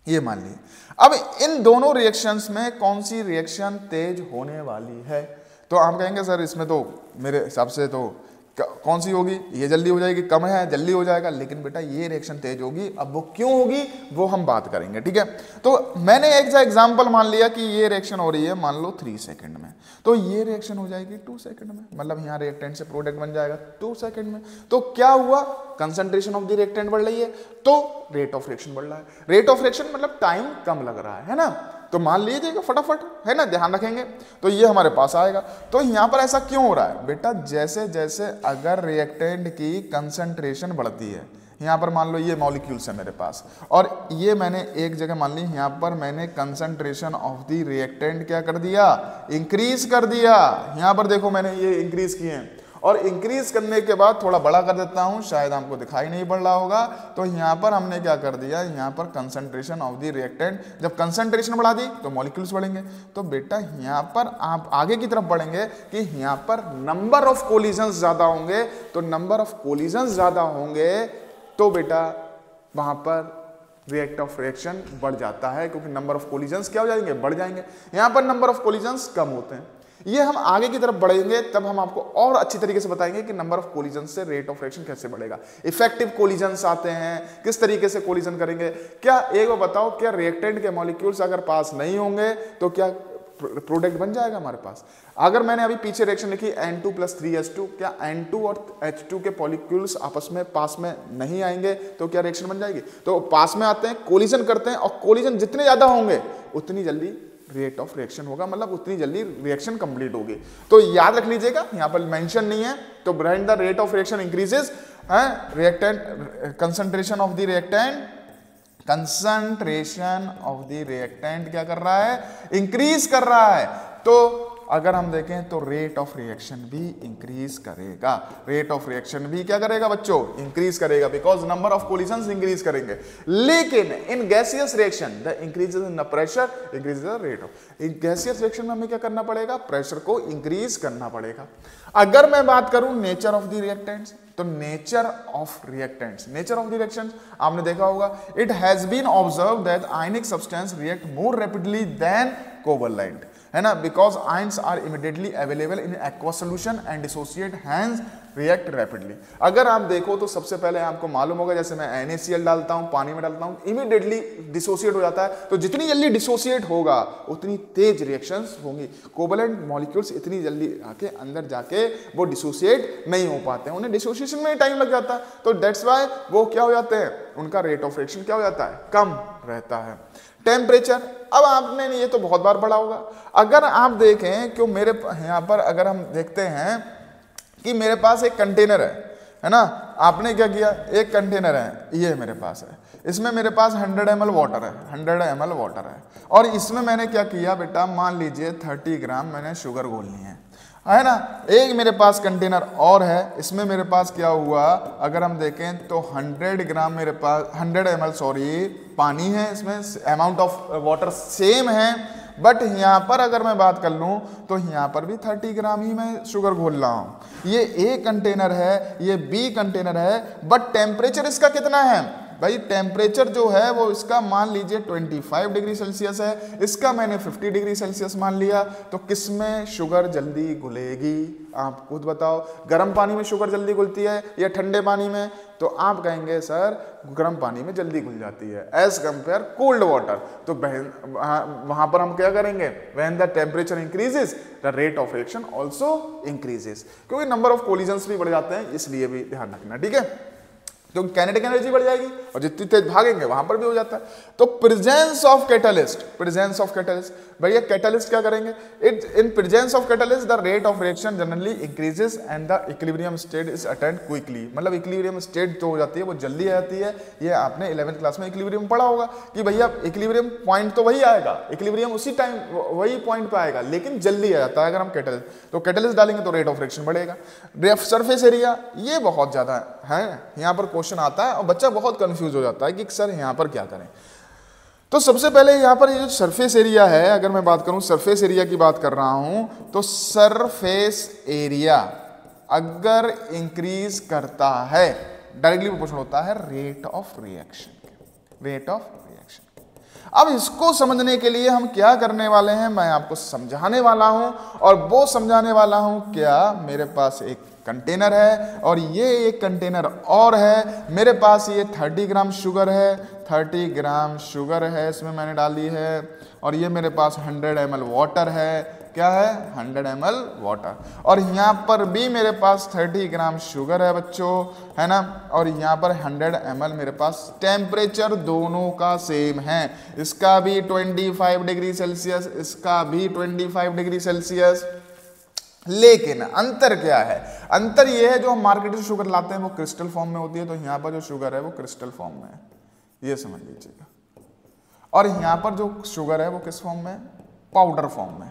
ये मान ली। अब इन दोनों रिएक्शंस में कौन सी रिएक्शन तेज होने वाली है? तो आप कहेंगे सर इसमें तो मेरे हिसाब से तो कौन सी होगी, ये जल्दी हो जाएगी, कम है जल्दी हो जाएगा, लेकिन बेटा ये रिएक्शन तेज होगी। अब वो क्यों होगी वो हम बात करेंगे, ठीक है। तो मैंने एक एग्जांपल मान लिया कि ये रिएक्शन हो रही है मान लो 3 सेकंड में, तो ये रिएक्शन हो जाएगी 2 सेकंड में, मतलब यहाँ रिएक्टेंट से प्रोडक्ट बन जाएगा 2 सेकंड में। तो क्या हुआ, कंसंट्रेशन ऑफ द रिएक्टेंट बढ़ रही है तो रेट ऑफ रिएक्शन बढ़ रहा है। रेट ऑफ रिएक्शन मतलब टाइम कम लग रहा है ना, तो मान लीजिएगा फटाफट, है ना, ध्यान रखेंगे तो ये हमारे पास आएगा। तो यहाँ पर ऐसा क्यों हो रहा है बेटा, जैसे जैसे अगर रिएक्टेंट की कंसंट्रेशन बढ़ती है, यहाँ पर मान लो ये मॉलिक्यूल्स है मेरे पास और ये मैंने एक जगह मान ली, यहाँ पर मैंने कंसंट्रेशन ऑफ द रिएक्टेंट क्या कर दिया, इंक्रीज कर दिया। यहाँ पर देखो मैंने ये इंक्रीज किए हैं और इंक्रीज करने के बाद थोड़ा बड़ा कर देता हूं, शायद आपको दिखाई नहीं पड़ रहा होगा। तो यहाँ पर हमने क्या कर दिया, यहाँ पर कंसंट्रेशन ऑफ द रिएक्टेंट, जब कंसंट्रेशन बढ़ा दी तो मॉलिक्यूल्स बढ़ेंगे। तो बेटा यहाँ पर आप आगे की तरफ बढ़ेंगे कि यहाँ पर नंबर ऑफ कोलिजन्स ज्यादा होंगे, तो नंबर ऑफ कोलिजन्स ज्यादा होंगे तो बेटा वहां पर रेट ऑफ रिएक्शन बढ़ जाता है, क्योंकि नंबर ऑफ कोलिजन्स क्या हो जाएंगे, बढ़ जाएंगे। यहाँ पर नंबर ऑफ कोलिजन्स कम होते हैं। ये हम आगे की तरफ बढ़ेंगे तब हम आपको और अच्छी तरीके से बताएंगे कि नंबर ऑफ कोलिजन से रेट ऑफ रिएक्शन कैसे बढ़ेगा। इफेक्टिव कोलिजन्स आते हैं, किस तरीके से कोलिजन करेंगे। क्या एक बार बताओ, क्या रिएक्टेंट के मॉलिक्यूल्स अगर पास नहीं होंगे तो क्या प्रोडक्ट बन जाएगा हमारे पास? अगर मैंने अभी पीछे रिएक्शन लिखी N2 + 3H2, क्या N2 और H2 के मॉलिक्यूल्स आपस में पास में नहीं आएंगे तो क्या रिएक्शन बन जाएगी? तो पास में आते हैं, कोलिजन करते हैं और कोलिजन जितने ज्यादा होंगे उतनी जल्दी रेट ऑफ रिएक्शन होगा, मतलब उतनी जल्दी रिएक्शन कंप्लीट होगी। तो याद रख लीजिएगा, यहाँ पर मेंशन नहीं है। तो Brian the rate of reaction increases, reactant concentration of the reactant, concentration of the reactant क्या कर रहा है, इंक्रीज कर रहा है। तो अगर हम देखें तो रेट ऑफ रिएक्शन भी इंक्रीज करेगा। रेट ऑफ रिएक्शन भी क्या करेगा बच्चों, इंक्रीज करेगा, because number of collisions increase करेंगे। लेकिन in gaseous reaction the increases in the pressure increases the rate of. In gaseous reaction में हमें क्या करना पड़ेगा, प्रेशर को इंक्रीज करना पड़ेगा। अगर मैं बात करूं नेचर ऑफ द रिएक्टेंट्स, तो nature of reactants, nature of the reactions आपने देखा होगा, it has been observed that ionic substance react more rapidly than covalent, है ना, because ions are immediately available in aqua solution and dissociate hence react rapidly. अगर आप देखो तो सबसे पहले आपको मालूम होगा, जैसे मैं NaCl डालता हूं, पानी में डालता हूं, इमीडिएटली डिसोसिएट हो जाता है। तो जितनी जल्दी डिसोसिएट होगा उतनी तेज रिएक्शंस होंगी। कोवैलेंट मॉलिक्यूल्स इतनी जल्दी आके अंदर जाके वो डिसोसिएट नहीं हो पाते हैं, उन्हें डिसोसिएशन में टाइम लग जाता है। तो दैट्स वाई वो क्या हो जाते हैं, उनका रेट ऑफ रिएक्शन क्या हो जाता है, कम रहता है। टेम्परेचर, अब आपने ये तो बहुत बार पढ़ा होगा। अगर आप देखें क्यों मेरे यहाँ पर अगर हम देखते हैं कि मेरे पास एक कंटेनर है ना, आपने क्या किया, एक कंटेनर है ये मेरे पास है, इसमें मेरे पास 100 ml वाटर है, 100 ml वाटर है, और इसमें मैंने क्या किया बेटा, मान लीजिए 30 ग्राम मैंने शुगर घोलनी है ना। एक मेरे पास कंटेनर और है, इसमें मेरे पास क्या हुआ, अगर हम देखें तो 100 ग्राम मेरे पास 100 ml पानी है, इसमें अमाउंट ऑफ वाटर सेम है, बट यहाँ पर अगर मैं बात कर लूँ तो यहाँ पर भी 30 ग्राम ही मैं शुगर घोल रहा हूँ। ये A कंटेनर है, ये B कंटेनर है, बट टेम्परेचर इसका कितना है, भाई टेम्परेचर जो है वो इसका मान लीजिए 25 डिग्री सेल्सियस है, इसका मैंने 50 डिग्री सेल्सियस मान लिया, तो किस में शुगर जल्दी घुलेगी आप खुद बताओ। गर्म पानी में शुगर जल्दी घुलती है या ठंडे पानी में? तो आप कहेंगे सर गर्म पानी में जल्दी घुल जाती है एज कंपेयर कोल्ड वाटर। तो वहां पर हम क्या करेंगे, when the temperature increases the rate of reaction also increases, क्योंकि नंबर ऑफ कोलिजन्स भी बढ़ जाते हैं, इसलिए भी ध्यान रखना, ठीक है। तो काइनेटिक एनर्जी बढ़ जाएगी और जितनी तेज भागेंगे वहां पर भी हो जाता है। तो प्रेजेंस ऑफ कैटलिस्ट, भैया कैटलिस्ट क्या करेंगे, it in presence of catalyst the rate of reaction generally increases and the equilibrium state is attend quickly. मतलब इक्विलिब्रियम स्टेट जो हो जाती है वो जल्दी आ जाती है। ये आपने 11th क्लास में इक्विलिब्रियम पढ़ा होगा कि भैया इक्विलिब्रियम पॉइंट तो वही आएगा, इक्विलिब्रियम उसी टाइम वही पॉइंट पे आएगा, लेकिन जल्दी आ जाता है अगर हम कैटलिस्ट। तो कैटलिस्ट डालेंगे तो रेट ऑफ रिएक्शन बढ़ेगा। सरफेस एरिया ये बहुत ज्यादा है, यहाँ पर क्वेश्चन आता है और बच्चा बहुत कंफ्यूज हो जाता है कि सर यहाँ पर क्या करें। तो सबसे पहले यहाँ पर ये जो सरफेस एरिया है, अगर मैं बात करूं सरफेस एरिया की बात कर रहा हूं, तो सरफेस एरिया अगर इंक्रीज करता है डायरेक्टली प्रोपोर्शनल होता है rate of reaction, rate of reaction. अब इसको समझने के लिए हम क्या करने वाले हैं, मैं आपको समझाने वाला हूं, और वो समझाने वाला हूं क्या, मेरे पास एक कंटेनर है और ये एक कंटेनर और है, मेरे पास ये 30 ग्राम शुगर है, 30 ग्राम शुगर है इसमें मैंने डाली है, और ये मेरे पास 100 ml वाटर है, क्या है 100 ml वाटर, और यहाँ पर भी मेरे पास 30 ग्राम शुगर है बच्चों, है ना, और यहाँ पर 100 ml मेरे पास। टेम्परेचर दोनों का सेम है, इसका भी 25 डिग्री सेल्सियस, इसका भी 25 डिग्री सेल्सियस, लेकिन अंतर क्या है, अंतर यह है जो हम मार्केट से शुगर लाते हैं वो क्रिस्टल फॉर्म में होती है, तो यहाँ पर जो शुगर है वो क्रिस्टल फॉर्म में है, ये समझ लीजिएगा, और यहाँ पर जो शुगर है वो किस फॉर्म में, पाउडर फॉर्म में,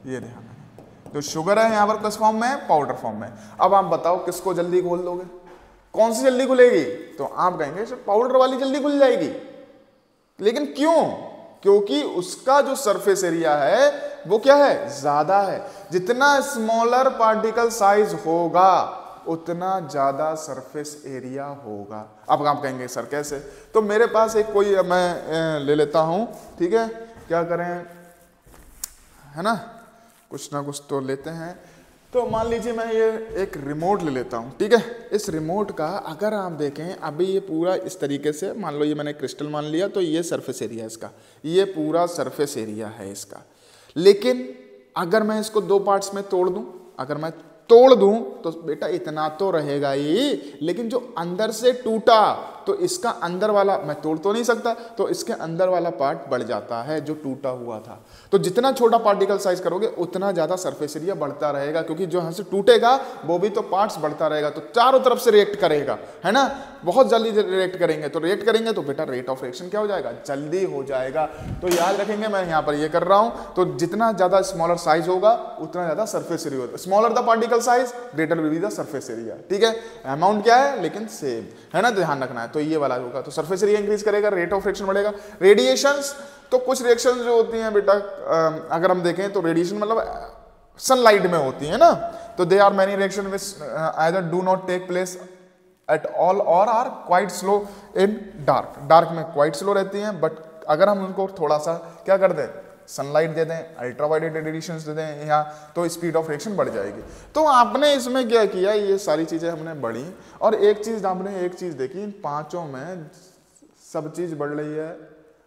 ये ध्यान है। जो शुगर है यहाँ पर किस फॉर्म में, पाउडर फॉर्म में। अब आप बताओ किसको जल्दी घोल दोगे, कौन सी जल्दी घुलेगी, तो आप कहेंगे सर पाउडर वाली जल्दी घुल जाएगी, लेकिन क्यों, क्योंकि उसका जो सरफेस एरिया है वो क्या है, ज्यादा है। जितना स्मॉलर पार्टिकल साइज होगा उतना ज्यादा सरफेस एरिया होगा। अब आप कहेंगे सर कैसे, तो मेरे पास एक कोई मैं ले लेता हूं, ठीक है, क्या करें, है ना, कुछ ना कुछ तो लेते हैं। तो मान लीजिए मैं ये एक रिमोट ले लेता हूँ, ठीक है। इस रिमोट का अगर आप देखें अभी ये पूरा इस तरीके से, मान लो ये मैंने क्रिस्टल मान लिया, तो ये सरफेस एरिया इसका, ये पूरा सरफेस एरिया है इसका। लेकिन अगर मैं इसको दो पार्ट्स में तोड़ दूं, अगर मैं तोड़ दूं तो बेटा इतना तो रहेगा ही, लेकिन जो अंदर से टूटा तो इसका अंदर वाला मैं तोड़ तो नहीं सकता, तो इसके अंदर वाला पार्ट बढ़ जाता है जो टूटा हुआ था। तो जितना छोटा पार्टिकल साइज करोगे उतना ज्यादा सरफेस एरिया बढ़ता रहेगा, क्योंकि जो यहाँ से टूटेगा वो भी तो पार्ट्स बढ़ता रहेगा, तो चारों तरफ से रिएक्ट करेगा, है ना, बहुत जल्दी रिएक्ट करेंगे, तो रिएक्ट करेंगे तो बेटा रेट ऑफ रिएक्शन क्या हो जाएगा, जल्दी हो जाएगा। तो याद रखेंगे मैं यहाँ पर ये कर रहा हूँ, तो जितना ज्यादा स्मॉलर साइज होगा उतना ज्यादा सरफेस एरिया होगा, smaller the particle size greater will be the surface area, ठीक है। अमाउंट क्या है लेकिन सेम है ना, ध्यान रखना है। तो ये वाला होगा, तो सरफेस एरिया इंक्रीज करेगा, रेट ऑफ रिएक्शन बढ़ेगा। रेडिएशंस, तो कुछ रिएक्शन जो होती हैं बेटा अगर हम देखें तो रेडिएशन मतलब सनलाइट में होती है ना, तो they are many reaction which either do not take place at all और are quite slow in dark, dark में क्वाइट स्लो रहती हैं, बट अगर हम उनको थोड़ा सा क्या कर दें, सनलाइट दे दें, अल्ट्रावायलेट रेडिएशन दे दें यहाँ, तो स्पीड ऑफ रिएक्शन बढ़ जाएगी। तो आपने इसमें क्या किया, ये सारी चीजें हमने बढ़ी, और एक चीज आपने एक चीज देखी, इन पांचों में सब चीज बढ़ रही है,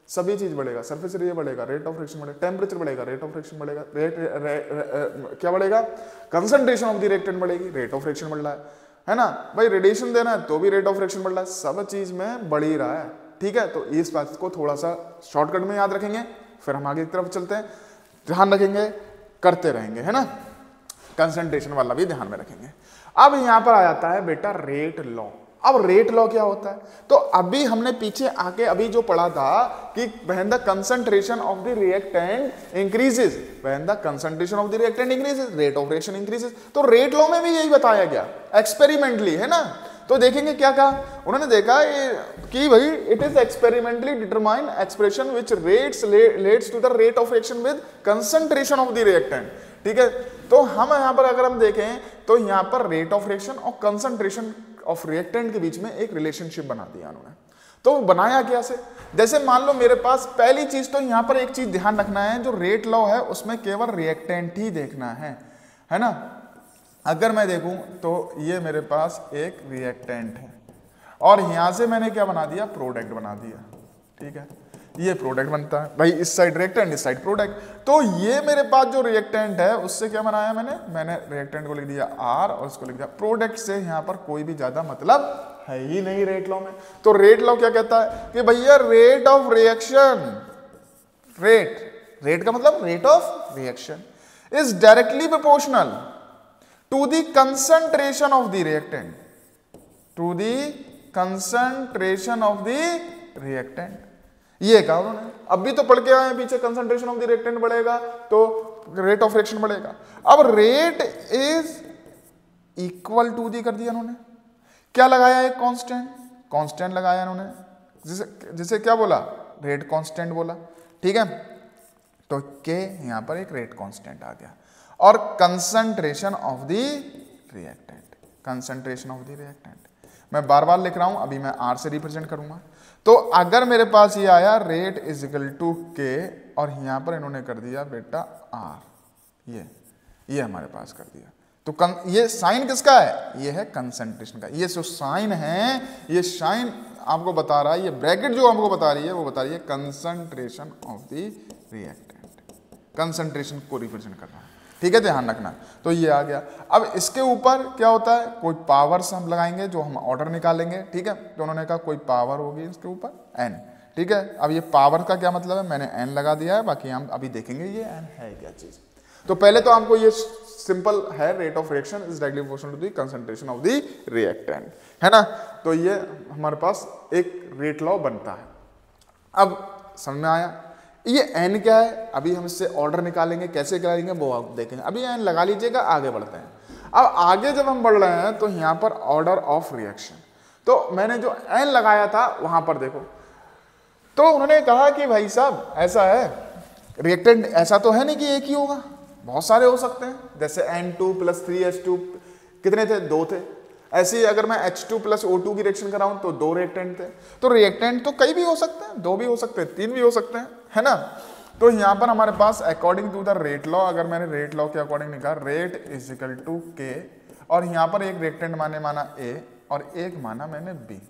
सभी चीज बढ़ेगा, सरफेस एरिया बढ़ेगा, रेट ऑफ रिएक्शन बढ़ेगा, टेम्परेचर बढ़ेगा, रेट ऑफ रिएक्शन बढ़ेगा, क्या बढ़ेगा, कंसंट्रेशन ऑफ द रिएक्टेंट बढ़ेगी, रेट ऑफ रिएक्शन बढ़ रहा है ना भाई, रेडिएशन देना है तो भी रेट ऑफ रिएक्शन बढ़ रहा है, सब चीज में बढ़ ही रहा है, ठीक है। तो इस बात को थोड़ा सा शॉर्टकट में याद रखेंगे, फिर हम आगे की तरफ चलते हैं, ध्यान रखेंगे, करते रहेंगे, है ना, कंसंट्रेशन वाला भी ध्यान में रखेंगे। अब यहां पर आ जाता है बेटा रेट लॉ। अब रेट लॉ क्या होता है, तो अभी हमने पीछे आके अभी जो पढ़ा था कि when the concentration of the reactant increases, when the concentration of the reactant increases rate of reaction increases, तो रेट लॉ में भी यही बताया गया एक्सपेरिमेंटली, है ना। तो देखेंगे क्या कहा उन्होंने, देखा कि भाई it is experimentally determine expression which lets to the rate of reaction with concentration of the reactant, ठीक है। तो हम यहाँ पर अगर हम देखें तो यहाँ पर रेट ऑफ रिएक्शन और कंसंट्रेशन ऑफ रिएक्टेंट के बीच में एक रिलेशनशिप बना दिया उन्होंने। तो बनाया कैसे? जैसे मान लो मेरे पास पहली चीज तो यहाँ पर एक चीज ध्यान रखना है, जो रेट लॉ है उसमें केवल रिएक्टेंट ही देखना है ना। अगर मैं देखूं तो ये मेरे पास एक रिएक्टेंट है और यहां से मैंने क्या बना दिया, प्रोडक्ट बना दिया, ठीक है, ये प्रोडक्ट बनता है भाई, इस साइड रिएक्टेंट इस साइड प्रोडक्ट। तो ये मेरे पास जो रिएक्टेंट है उससे क्या बनाया मैंने रिएक्टेंट को लिख दिया R और उसको लिख दिया प्रोडक्ट से, यहाँ पर कोई भी ज्यादा मतलब है ही नहीं रेट लॉ में। तो रेट लॉ क्या कहता है कि भैया रेट ऑफ रिएक्शन, रेट का मतलब rate of reaction is directly proportional to the concentration of the reactant, to the concentration of the reactant. ये कहा उन्होंने, अब भी तो पढ़ के आए हैं पीछे, कंसंट्रेशन ऑफ द रिएक्टेंट बढ़ेगा तो रेट ऑफ रिएक्शन बढ़ेगा। अब रेट इज इक्वल टू दी कर दिया उन्होंने, क्या लगाया, एक कांस्टेंट लगाया उन्होंने, जिसे क्या बोला, रेट कांस्टेंट बोला, ठीक है। तो के यहां पर एक रेट कांस्टेंट आ गया और concentration of the reactant, concentration of the reactant मैं बार बार लिख रहा हूं, अभी मैं आर से रिप्रेजेंट करूंगा। तो अगर मेरे पास ये आया rate is equal to k और यहां पर इन्होंने कर दिया बेटा आर, ये हमारे पास कर दिया, तो ये साइन किसका है, ये है कंसंट्रेशन का। ये जो साइन है, ये साइन आपको बता रहा है, ये ब्रैकेट जो हमको बता रही है वो बता रही है concentration of the reactant, concentration को रिप्रेजेंट कर रहा है, ठीक है, ध्यान रखना। तो ये आ गया। अब इसके ऊपर क्या होता है, कोई पावर्स हम लगाएंगे जो हम ऑर्डर निकालेंगे, ठीक है। तो उन्होंने कहा कोई पावर होगी इसके ऊपर एन, ठीक है। अब ये पावर का क्या मतलब है, मैंने एन लगा दिया है, बाकी हम अभी देखेंगे ये एन है क्या चीज। तो पहले तो हमको ये सिंपल है, rate of reaction is directly proportional to the concentration of the reactant, है ना। तो ये हमारे पास एक रेट लॉ बनता है। अब समझ में आया, ये एन क्या है, अभी हम इससे ऑर्डर निकालेंगे, कैसे निकालेंगे वो आप देखेंगे, अभी एन लगा लीजिएगा, आगे बढ़ते हैं। अब आगे जब हम बढ़ रहे हैं तो यहाँ पर ऑर्डर ऑफ रिएक्शन, तो मैंने जो एन लगाया था वहां पर देखो, तो उन्होंने कहा कि भाई साहब ऐसा है, रिएक्टेंट ऐसा तो है नहीं कि एक ही होगा, बहुत सारे हो सकते हैं, जैसे N2 + 3H2 कितने थे, 2 थे। ऐसे ही अगर मैं H2 + O2 की रिएक्शन कराऊं तो 2 रिएक्टेंट थे। तो रिएक्टेंट तो कई भी हो सकते हैं, 2 भी हो सकते हैं, 3 भी हो सकते हैं, है ना। तो यहां पर हमारे पास according to the rate law, अगर मैंने रेट लॉ के अकॉर्डिंग लिखा rate is equal to k, और यहां पर एक रिएक्टेंट माना A और एक माना मैंने B,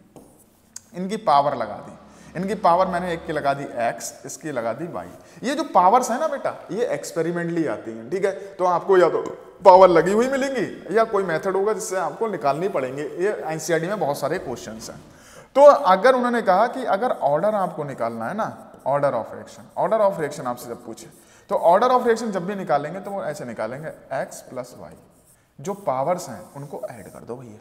इनकी पावर लगा दी, इनकी पावर मैंने एक की लगा दी x, इसकी लगा दी y। ये जो पावर्स है ना बेटा, ये एक्सपेरिमेंटली आती हैं, ठीक है। तो आपको या तो पावर लगी हुई मिलेंगी या कोई मेथड होगा जिससे आपको निकालनी पड़ेंगे, ये एनसीईआरटी में बहुत सारे क्वेश्चंस हैं। तो अगर उन्होंने कहा कि अगर ऑर्डर आपको निकालना है ना, ऑर्डर ऑफ रिएक्शन आपसे जब पूछे, तो ऑर्डर ऑफ रिएक्शन जब भी निकालेंगे तो वो ऐसे निकालेंगे x + y, जो पावर्स हैं उनको ऐड कर दो भैया,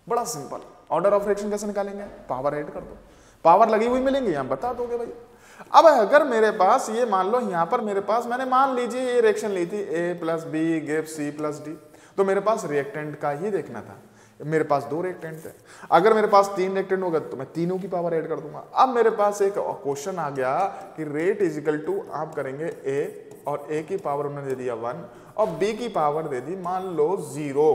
बड़ा सिंपल। ऑर्डर ऑफ रिएक्शन कैसे निकालेंगे, पावर ऐड कर दो, पावर लगी हुई मिलेंगी, यहां बता दोगे भाई। अब अगर मेरे पास ये मान लो यहां पर मेरे पास मैंने मान लीजिए ये रिएक्शन ली थी A + B give C + D, तो मेरे पास रिएक्टेंट का ही देखना था, मेरे पास 2 रिएक्टेंट थे। अगर मेरे पास 3 रिएक्टेंट होगा तो मैं तीनों की पावर ऐड कर दूंगा। अब मेरे पास एक क्वेश्चन आ गया कि रेट इज इक्वल टू आप करेंगे A, और A की पावर उन्होंने दे दिया 1 और B की पावर दे दी मान लो 0,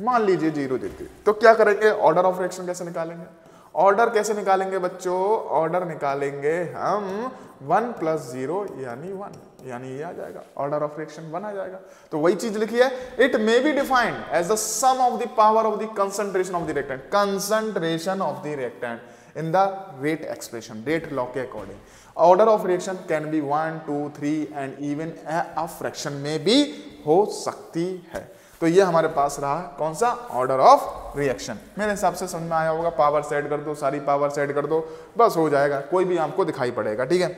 मान लीजिए 0 दे दी। तो क्या करेंगे, ऑर्डर ऑफ रिएक्शन कैसे निकालेंगे, ऑर्डर कैसे निकालेंगे बच्चों, ऑर्डर निकालेंगे हम 1 + 0 यानी 1, यानी ये आ जाएगा, ऑर्डर ऑफ रिएक्शन 1 आ जाएगा। तो वही चीज लिखी है, it may be defined as the sum of the power of the concentration of the reactant, concentration of the reactant in the rate expression, rate law के according. Order of reaction can be 1, 2, 3 and even a fraction में भी हो सकती है। तो ये हमारे पास रहा कौन सा, ऑर्डर ऑफ रिएक्शन। मेरे हिसाब से समझ में आया होगा, पावर सेट कर दो, सारी पावर सेट कर दो, बस हो जाएगा, कोई भी आपको दिखाई पड़ेगा, ठीक है।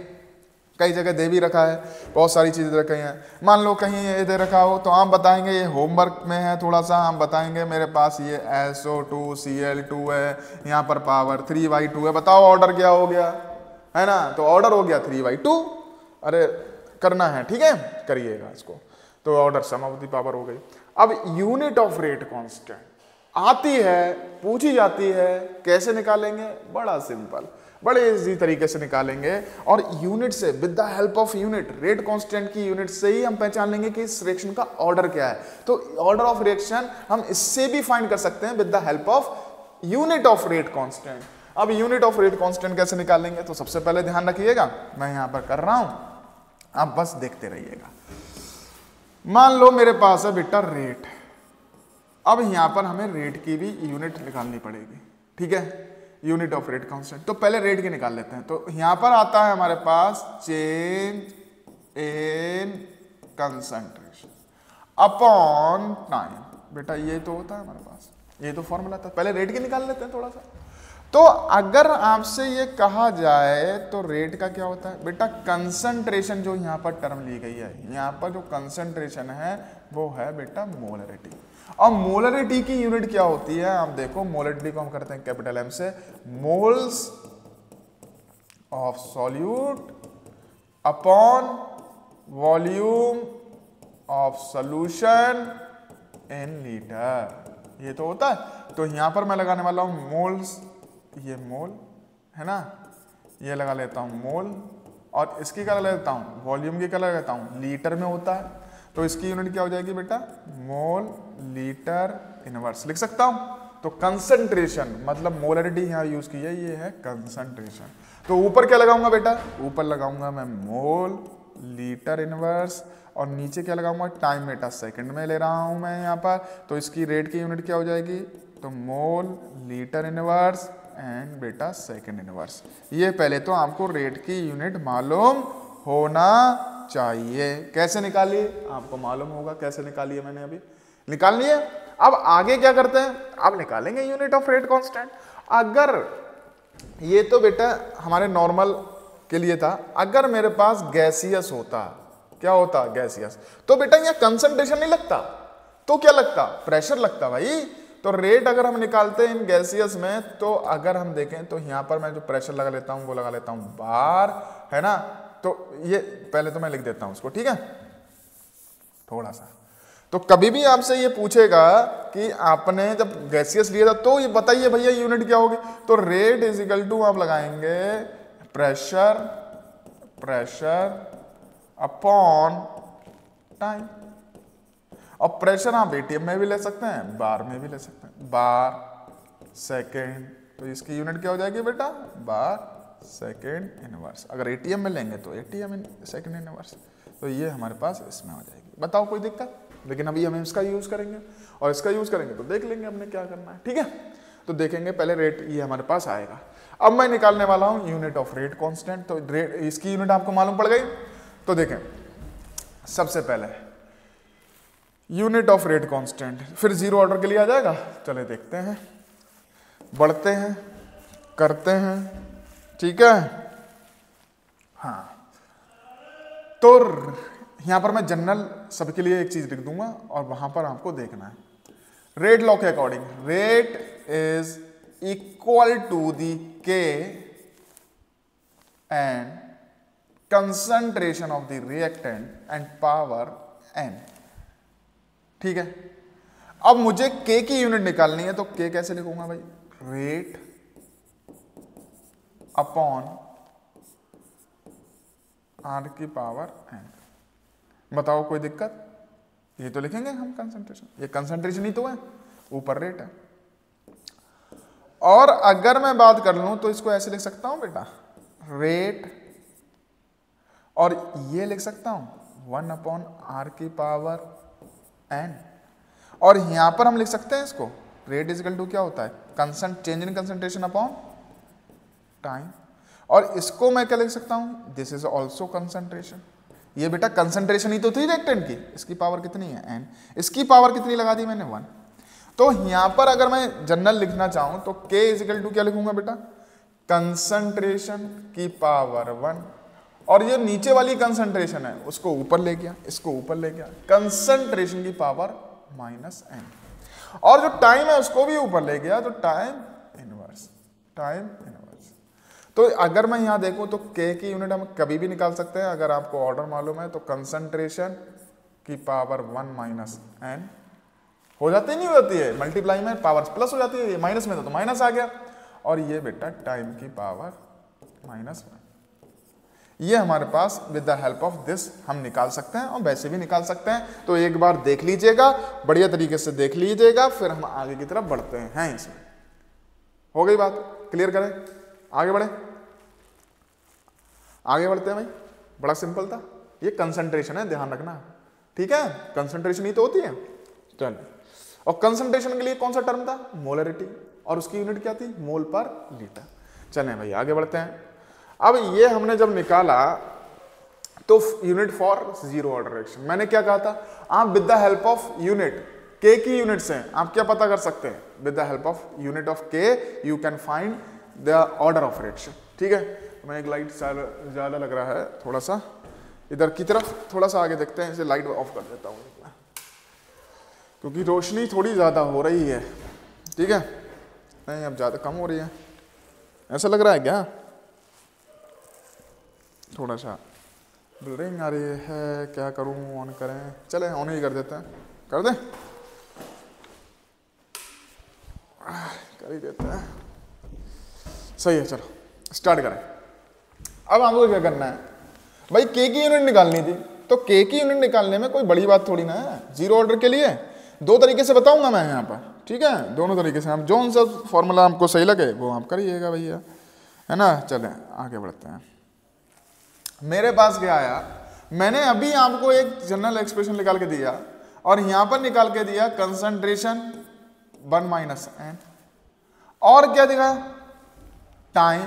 कई जगह दे भी रखा है, बहुत सारी चीजें रखी हैं, मान लो कहीं ये दे रखा हो तो हम बताएंगे, ये होमवर्क में है थोड़ा सा, हम बताएंगे मेरे पास ये SO2Cl2 है, यहाँ पर पावर 3/2 है, बताओ ऑर्डर क्या हो गया, है ना। तो ऑर्डर हो गया 3/2, अरे करना है, ठीक है, करिएगा इसको। तो order sum of the power हो गई। अब यूनिट ऑफ रेट कांस्टेंट आती है, पूछी जाती है, कैसे निकालेंगे, बड़ा सिंपल, बड़े इजी तरीके से निकालेंगे, और यूनिट से, with the help of unit, rate constant की यूनिट से ही हम पहचान लेंगे कि इस रिएक्शन का ऑर्डर क्या है। तो ऑर्डर ऑफ रिएक्शन हम इससे भी फाइंड कर सकते हैं with the help of unit of rate constant. अब यूनिट ऑफ रेट कांस्टेंट कैसे निकालेंगे, तो सबसे पहले ध्यान रखिएगा, मैं यहां पर कर रहा हूं, आप बस देखते रहिएगा। मान लो मेरे पास है बेटा रेट, अब यहां पर हमें रेट की भी यूनिट निकालनी पड़ेगी, ठीक है, यूनिट ऑफ रेट कांस्टेंट। तो पहले रेट की निकाल लेते हैं। तो यहां पर आता है हमारे पास change in concentration upon time. बेटा ये तो होता है हमारे पास, ये तो फॉर्मूला था। पहले रेट की निकाल लेते हैं थोड़ा सा। तो अगर आपसे ये कहा जाए तो रेट का क्या होता है बेटा, कंसंट्रेशन, जो यहाँ पर टर्म ली गई है, यहाँ पर जो कंसंट्रेशन है वो है बेटा मोलरिटी। और मोलरिटी की यूनिट क्या होती है, आप देखो, मोलरिटी को हम करते हैं कैपिटल एम से, moles of solute upon volume of solution in litre, ये तो होता है। तो यहां पर मैं लगाने वाला हूं मोल्स, ये मोल है ना, ये लगा लेता हूं मोल, और इसकी क्या लगा लेता हूं, वॉल्यूम की क्या लगा लेता हूं, लीटर में होता है। तो इसकी यूनिट क्या हो जाएगी बेटा, मोल लीटर इनवर्स लिख सकता हूं। तो कंसंट्रेशन मतलब मोलरिटी यहां यूज की है, ये है कंसंट्रेशन। तो ऊपर क्या लगाऊंगा बेटा, ऊपर लगाऊंगा मैं मोल लीटर इनवर्स, और नीचे क्या लगाऊंगा, टाइम बेटा सेकंड में ले रहा हूं मैं यहां पर। तो इसकी रेट की यूनिट क्या हो जाएगी, तो मोल लीटर इनवर्स एंड बेटा सेकंड इनवर्स। ये पहले तो आपको रेट की यूनिट मालूम होना चाहिए। कैसे निकालिए, आपको मालूम होगा कैसे निकाली है, मैंने अभी निकाल लिया। अब आगे क्या करते हैं, अब निकालेंगे यूनिट ऑफ रेट कांस्टेंट। अगर ये तो बेटा हमारे नॉर्मल के लिए था, अगर मेरे पास गैसियस होता, क्या होता, गैसियस, तो बेटा यहाँ कंसंट्रेशन नहीं लगता, तो क्या लगता, प्रेशर लगता भाई। तो रेट अगर हम निकालते हैं इन गैसियस में, तो अगर हम देखें तो यहाँ पर मैं जो प्रेशर लगा लेता हूँ वो लगा लेता हूँ बार, है ना। तो ये पहले तो मैं लिख देता हूँ उसको, ठीक है, थोड़ा सा। तो कभी भी आपसे ये पूछेगा कि आपने जब गैसियस लिया था तो ये बताइए भैया यूनिट क्या होगी, तो रेट इज इक्वल टू आप लगाएंगे प्रेशर, प्रेशर अपॉन टाइम। और प्रेशर आप एटीएम में भी ले सकते हैं, बार में भी ले सकते हैं, बार सेकेंड। तो इसकी यूनिट क्या हो जाएगी बेटा, बार सेकेंड इनवर्स। अगर एटीएम में लेंगे तो एटीएम सेकेंड इनवर्स। तो ये हमारे पास इसमें हो जाएगी। बताओ कोई दिक्कत, लेकिन अभी हम इसका यूज करेंगे, और इसका यूज करेंगे तो देख लेंगे हमने क्या करना है, ठीक है। तो देखेंगे पहले रेट, ये हमारे पास आएगा। अब मैं निकालने वाला हूं यूनिट ऑफ रेट कांस्टेंट। तो रेट, इसकी यूनिट आपको मालूम पड़ गई। तो देखें सबसे पहले यूनिट ऑफ रेट कांस्टेंट, फिर जीरो ऑर्डर के लिए आ जाएगा। चले देखते हैं, बढ़ते हैं, करते हैं, ठीक है। हाँ, तो यहां पर मैं जनरल सबके लिए एक चीज लिख दूंगा, और वहां पर आपको देखना है रेट लॉ के according, rate is equal to the k and concentration of the reactant and power n, ठीक है। अब मुझे के की यूनिट निकालनी है, तो के कैसे लिखूंगा भाई, रेट अपॉन आर की पावर एन। बताओ कोई दिक्कत, ये तो लिखेंगे हम कंसंट्रेशन, ये कंसंट्रेशन ही तो है, ऊपर रेट है। और अगर मैं बात कर लूं तो इसको ऐसे लिख सकता हूं बेटा, रेट, और ये लिख सकता हूं 1 अपॉन आर की पावर एन। और यहां पर हम लिख सकते हैं इसको, रेट इज इक्वल टू क्या होता है, change in concentration upon time. और इसको मैं क्या लिख सकता हूं, दिस इज ऑल्सो कंसंट्रेशन। ये बेटा कंसंट्रेशन ही तो थी रिएक्टेंट की, इसकी पावर कितनी है एन, इसकी पावर कितनी लगा दी मैंने 1। तो यहां पर अगर मैं जनरल लिखना चाहूं तो K इज इक्वल टू क्या लिखूंगा बेटा, कंसंट्रेशन की पावर 1, और ये नीचे वाली कंसंट्रेशन है उसको ऊपर ले गया, इसको ऊपर ले गया, कंसंट्रेशन की पावर माइनस एन, और जो टाइम है उसको भी ऊपर ले गया, तो टाइम इनवर्स, टाइम इनवर्स। तो अगर मैं यहां देखूं तो K की यूनिट हम कभी भी निकाल सकते हैं, अगर आपको ऑर्डर मालूम है तो कंसंट्रेशन की पावर 1 माइनस एन हो जाती, नहीं हो जाती है, मल्टीप्लाई में पावर प्लस हो जाती है, ये माइनस में था तो माइनस आ गया, और ये बेटा टाइम की पावर माइनस 1। ये हमारे पास with the help of this हम निकाल सकते हैं, और वैसे भी निकाल सकते हैं। तो एक बार देख लीजिएगा, बढ़िया तरीके से देख लीजिएगा, फिर हम आगे की तरफ बढ़ते हैं इसमें। हो गई बात। क्लियर करें, आगे बढ़े, आगे बढ़ते हैं भाई। बड़ा सिंपल था, ये कंसंट्रेशन है, ध्यान रखना, ठीक है, कंसंट्रेशन ही तो होती है। चल, और कंसंट्रेशन के लिए कौन सा टर्म था, मोलरिटी, और उसकी यूनिट क्या थी, मोल पर लीटर। चलें भाई आगे बढ़ते हैं। अब ये हमने जब निकाला तो unit for zero order reaction, मैंने क्या कहा था, आप with the help of unit, के की यूनिट से आप क्या पता कर सकते हैं, with the help of unit of k you can find the order of reaction. ठीक है, मैं एक लाइट ज्यादा लग रहा है, थोड़ा सा इधर की तरफ थोड़ा सा आगे देखते हैं, इसे लाइट ऑफ कर देता हूँ क्योंकि रोशनी थोड़ी ज्यादा हो रही है। ठीक है, नहीं अब ज्यादा कम हो रही है, ऐसा लग रहा है क्या, थोड़ा सा ब्लरिंग आ रही है, क्या करूं, ऑन करें, चले ऑन ही कर देते हैं, कर दें, कर ही देते हैं, सही है, चलो स्टार्ट करें। अब आपको क्या करना है भाई, के की यूनिट निकालनी थी, तो के की यूनिट निकालने में कोई बड़ी बात थोड़ी ना है, जीरो ऑर्डर के लिए दो तरीके से बताऊंगा मैं यहाँ पर, ठीक है, दोनों तरीके से, आप जो सा फॉर्मूला आपको सही लगे वो आप करिएगा भैया, है ना। चलें आगे बढ़ते हैं। मेरे पास क्या आया, मैंने अभी आपको एक जनरल एक्सप्रेशन निकाल के दिया और यहां पर निकाल के दिया कंसंट्रेशन 1 माइनस एन, और क्या दिखा, टाइम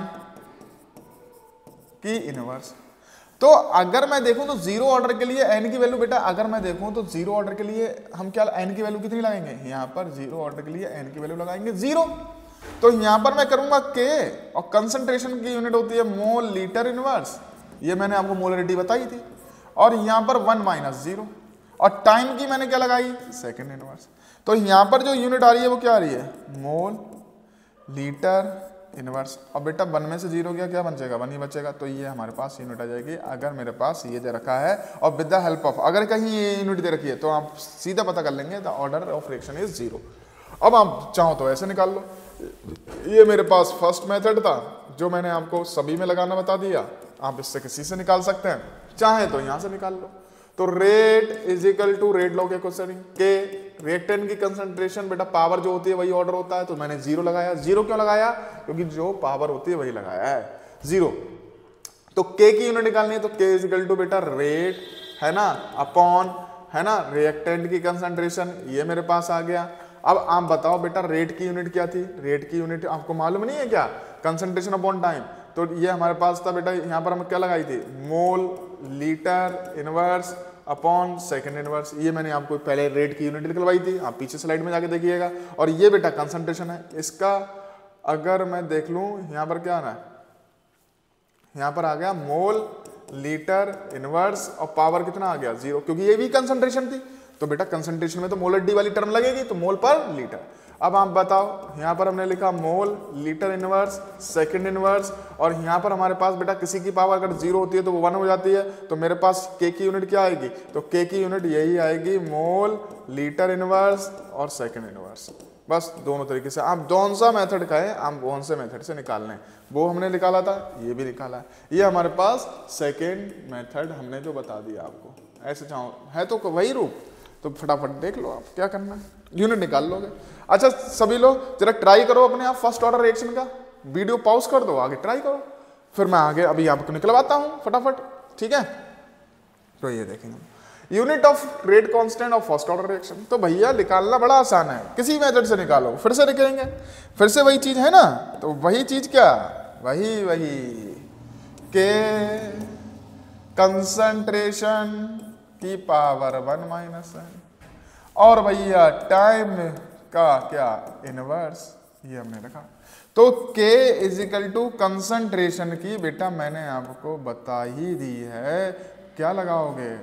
की इनवर्स। तो अगर मैं देखूं तो जीरो ऑर्डर के लिए एन की वैल्यू, बेटा अगर मैं देखूं तो जीरो ऑर्डर के लिए हम क्या एन की वैल्यू कितनी लगाएंगे, यहां पर जीरो ऑर्डर के लिए एन की वैल्यू लगाएंगे 0। तो यहां पर मैं करूंगा के, और कंसंट्रेशन की यूनिट होती है मोल लीटर इनवर्स, ये मैंने आपको मोलरिटी बताई थी, और यहां पर 1 माइनस 0, और टाइम की मैंने क्या लगाई, सेकंड इनवर्स। तो यहां पर जो यूनिट आ रही है वो क्या आ रही है, मोल लीटर इनवर्स, और बेटा 1 में से 0 गया, क्या बचेगा, 1 ही बचेगा। तो ये हमारे पास यूनिट आ जाएगी, अगर मेरे पास ये दे रखा है, और विद द हेल्प ऑफ, अगर कहीं ये यूनिट दे रखी है तो आप सीधा पता कर लेंगे the order of reaction is 0। अब आप चाहो तो ऐसे निकाल लो, ये मेरे पास फर्स्ट मेथड था जो मैंने आपको सभी में लगाना बता दिया, आप इससे किसी से निकाल सकते हैं, चाहे तो यहां से निकाल लो। तो rate is equal to rate law के क्वेश्चन के रिएक्टेंट की कंसंट्रेशन, बेटा पावर जो होती है वही ऑर्डर होता है, तो मैंने 0 लगाया। 0 क्यों लगाया, क्योंकि जो पावर होती है वही लगाया है 0। तो के की यूनिट निकालनी है, तो के इज इक्वल टू बेटा रेट, है ना, अपॉन, है ना, रिएक्टेंट की कंसंट्रेशन, ये मेरे पास आ गया। अब आप बताओ बेटा रेट की यूनिट क्या थी, रेट की यूनिट आपको मालूम नहीं है क्या, कंसंट्रेशन अपॉन टाइम। तो ये हमारे पास था बेटा, यहाँ पर हम क्या लगाई थी, mole litre inverse upon second inverse, ये मैंने आपको पहले रेट की यूनिट निकलवाई थी, आप पीछे स्लाइड में जाके देखिएगा। और ये बेटा कंसंट्रेशन है, इसका अगर मैं देख लूं, यहाँ पर क्या आना है, यहाँ पर आ गया मोल लीटर इनवर्स, और पावर कितना आ गया 0, क्योंकि ये भी कंसंट्रेशन थी। तो बेटा कंसंट्रेशन में तो मोलरिटी वाली टर्म लगेगी, तो मोल पर लीटर। अब आप बताओ, यहाँ पर हमने लिखा mole litre inverse second inverse, और यहाँ पर हमारे पास बेटा किसी की पावर अगर 0 होती है तो वो 1 हो जाती है, तो मेरे पास के की यूनिट क्या आएगी, तो के की यूनिट यही आएगी, मोल लीटर इनवर्स और सेकंड इनवर्स। बस दोनों तरीके से आप कौन सा मेथड कहें, आप कौन से मेथड से निकाल लें, वो हमने निकाला था, ये भी निकाला है, ये हमारे पास सेकेंड मेथड हमने जो बता दिया आपको। ऐसे चाहो है तो वही रूप, तो फटाफट देख लो आप क्या करना है, यूनिट निकाल लोगे। अच्छा सभी लोग जरा ट्राई करो अपने आप फर्स्ट ऑर्डर रिएक्शन का, वीडियो पॉज कर दो, आगे ट्राई करो, फिर मैं आगे अभी आपको निकलवाता हूं फटाफट, ठीक है। तो ये देखेंगे unit of rate constant of first order reaction, तो भैया निकालना बड़ा आसान है, किसी मेथड से निकालो, फिर से निकलेंगे, फिर से वही चीज है ना, तो वही चीज क्या, वही के कंसंट्रेशन की पावर 1 माइनस है, और भैया टाइम का क्या इनवर्स, ये हमने रखा। तो K is equal to concentration की बेटा मैंने आपको बता ही दी है, क्या लगाओगे,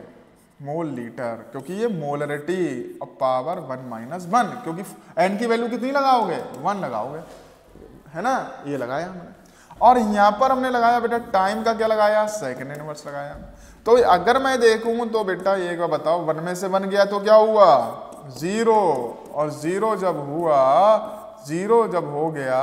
मोल लीटर, क्योंकि ये मोलरिटी और पावर 1 माइनस 1, क्योंकि n की वैल्यू कितनी लगाओगे, 1 लगाओगे, है ना, ये लगाया हमने। और यहां पर हमने लगाया बेटा टाइम का क्या लगाया, सेकंड इनवर्स लगाया। तो अगर मैं देखूं तो बेटा एक बार बताओ, 1 में से 1 गया तो क्या हुआ 0, और 0 जब हो गया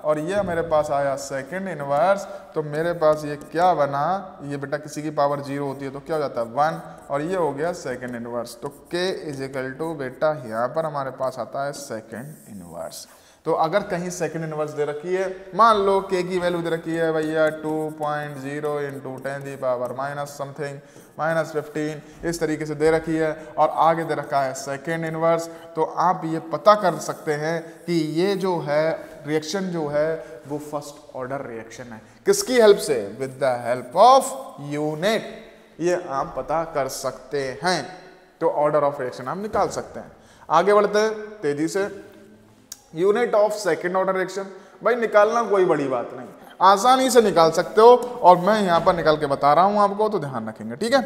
और ये मेरे पास आया सेकंड इनवर्स, तो मेरे पास ये क्या बना, ये बेटा किसी की पावर 0 होती है तो क्या हो जाता है 1, और ये हो गया सेकंड इनवर्स। तो K इज इक्वल टू बेटा यहाँ पर हमारे पास आता है सेकंड इनवर्स। तो अगर कहीं सेकंड इनवर्स दे रखी है, मान लो के की वैल्यू दे रखी है भैया 2.0 into 10 the power minus something minus 15, इस तरीके से दे रखी है और आगे दे रखा है सेकंड इनवर्स, तो आप ये पता कर सकते हैं कि ये जो है रिएक्शन जो है वो फर्स्ट ऑर्डर रिएक्शन है। किसकी हेल्प से? With the help of unit, ये आप पता कर सकते हैं। तो ऑर्डर ऑफ रिएक्शन आप निकाल सकते हैं। आगे बढ़ते हैं तेजी से। Unit of second order reaction, भाई निकालना कोई बड़ी बात नहीं, आसानी से निकाल सकते हो और मैं यहाँ पर निकाल के बता रहा हूँ आपको, तो ध्यान रखेंगे, ठीक है।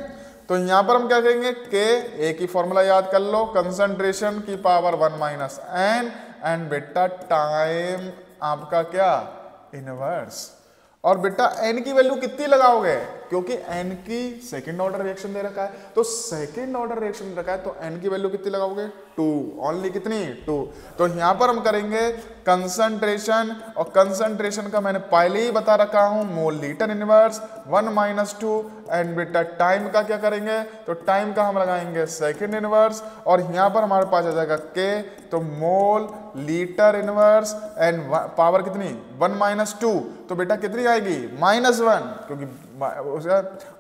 तो यहाँ पर हम क्या करेंगे, के ए की फॉर्मूला याद कर लो, कंसंट्रेशन की पावर 1 माइनस एन बेटा टाइम आपका क्या इनवर्स, और बेटा एन की वैल्यू कितनी लगाओगे, क्योंकि एन की सेकंड ऑर्डर रिएक्शन दे रखा है, तो सेकंड ऑर्डर रिएक्शन दे रखा है तो एन की वैल्यू कितनी लगाओगे 2, ओनली कितनी 2। तो यहां पर हम करेंगे कंसंट्रेशन, और कंसंट्रेशन का मैंने पहले ही बता रखा हूं mole litre inverse 1 minus 2, and बेटा टाइम का क्या करेंगे, तो टाइम का हम लगाएंगे सेकंड इनवर्स, और यहां पर हमारे पास आ जाएगा के, तो mole litre inverse and power कितनी 1 माइनस 2, तो बेटा कितनी आएगी -1, क्योंकि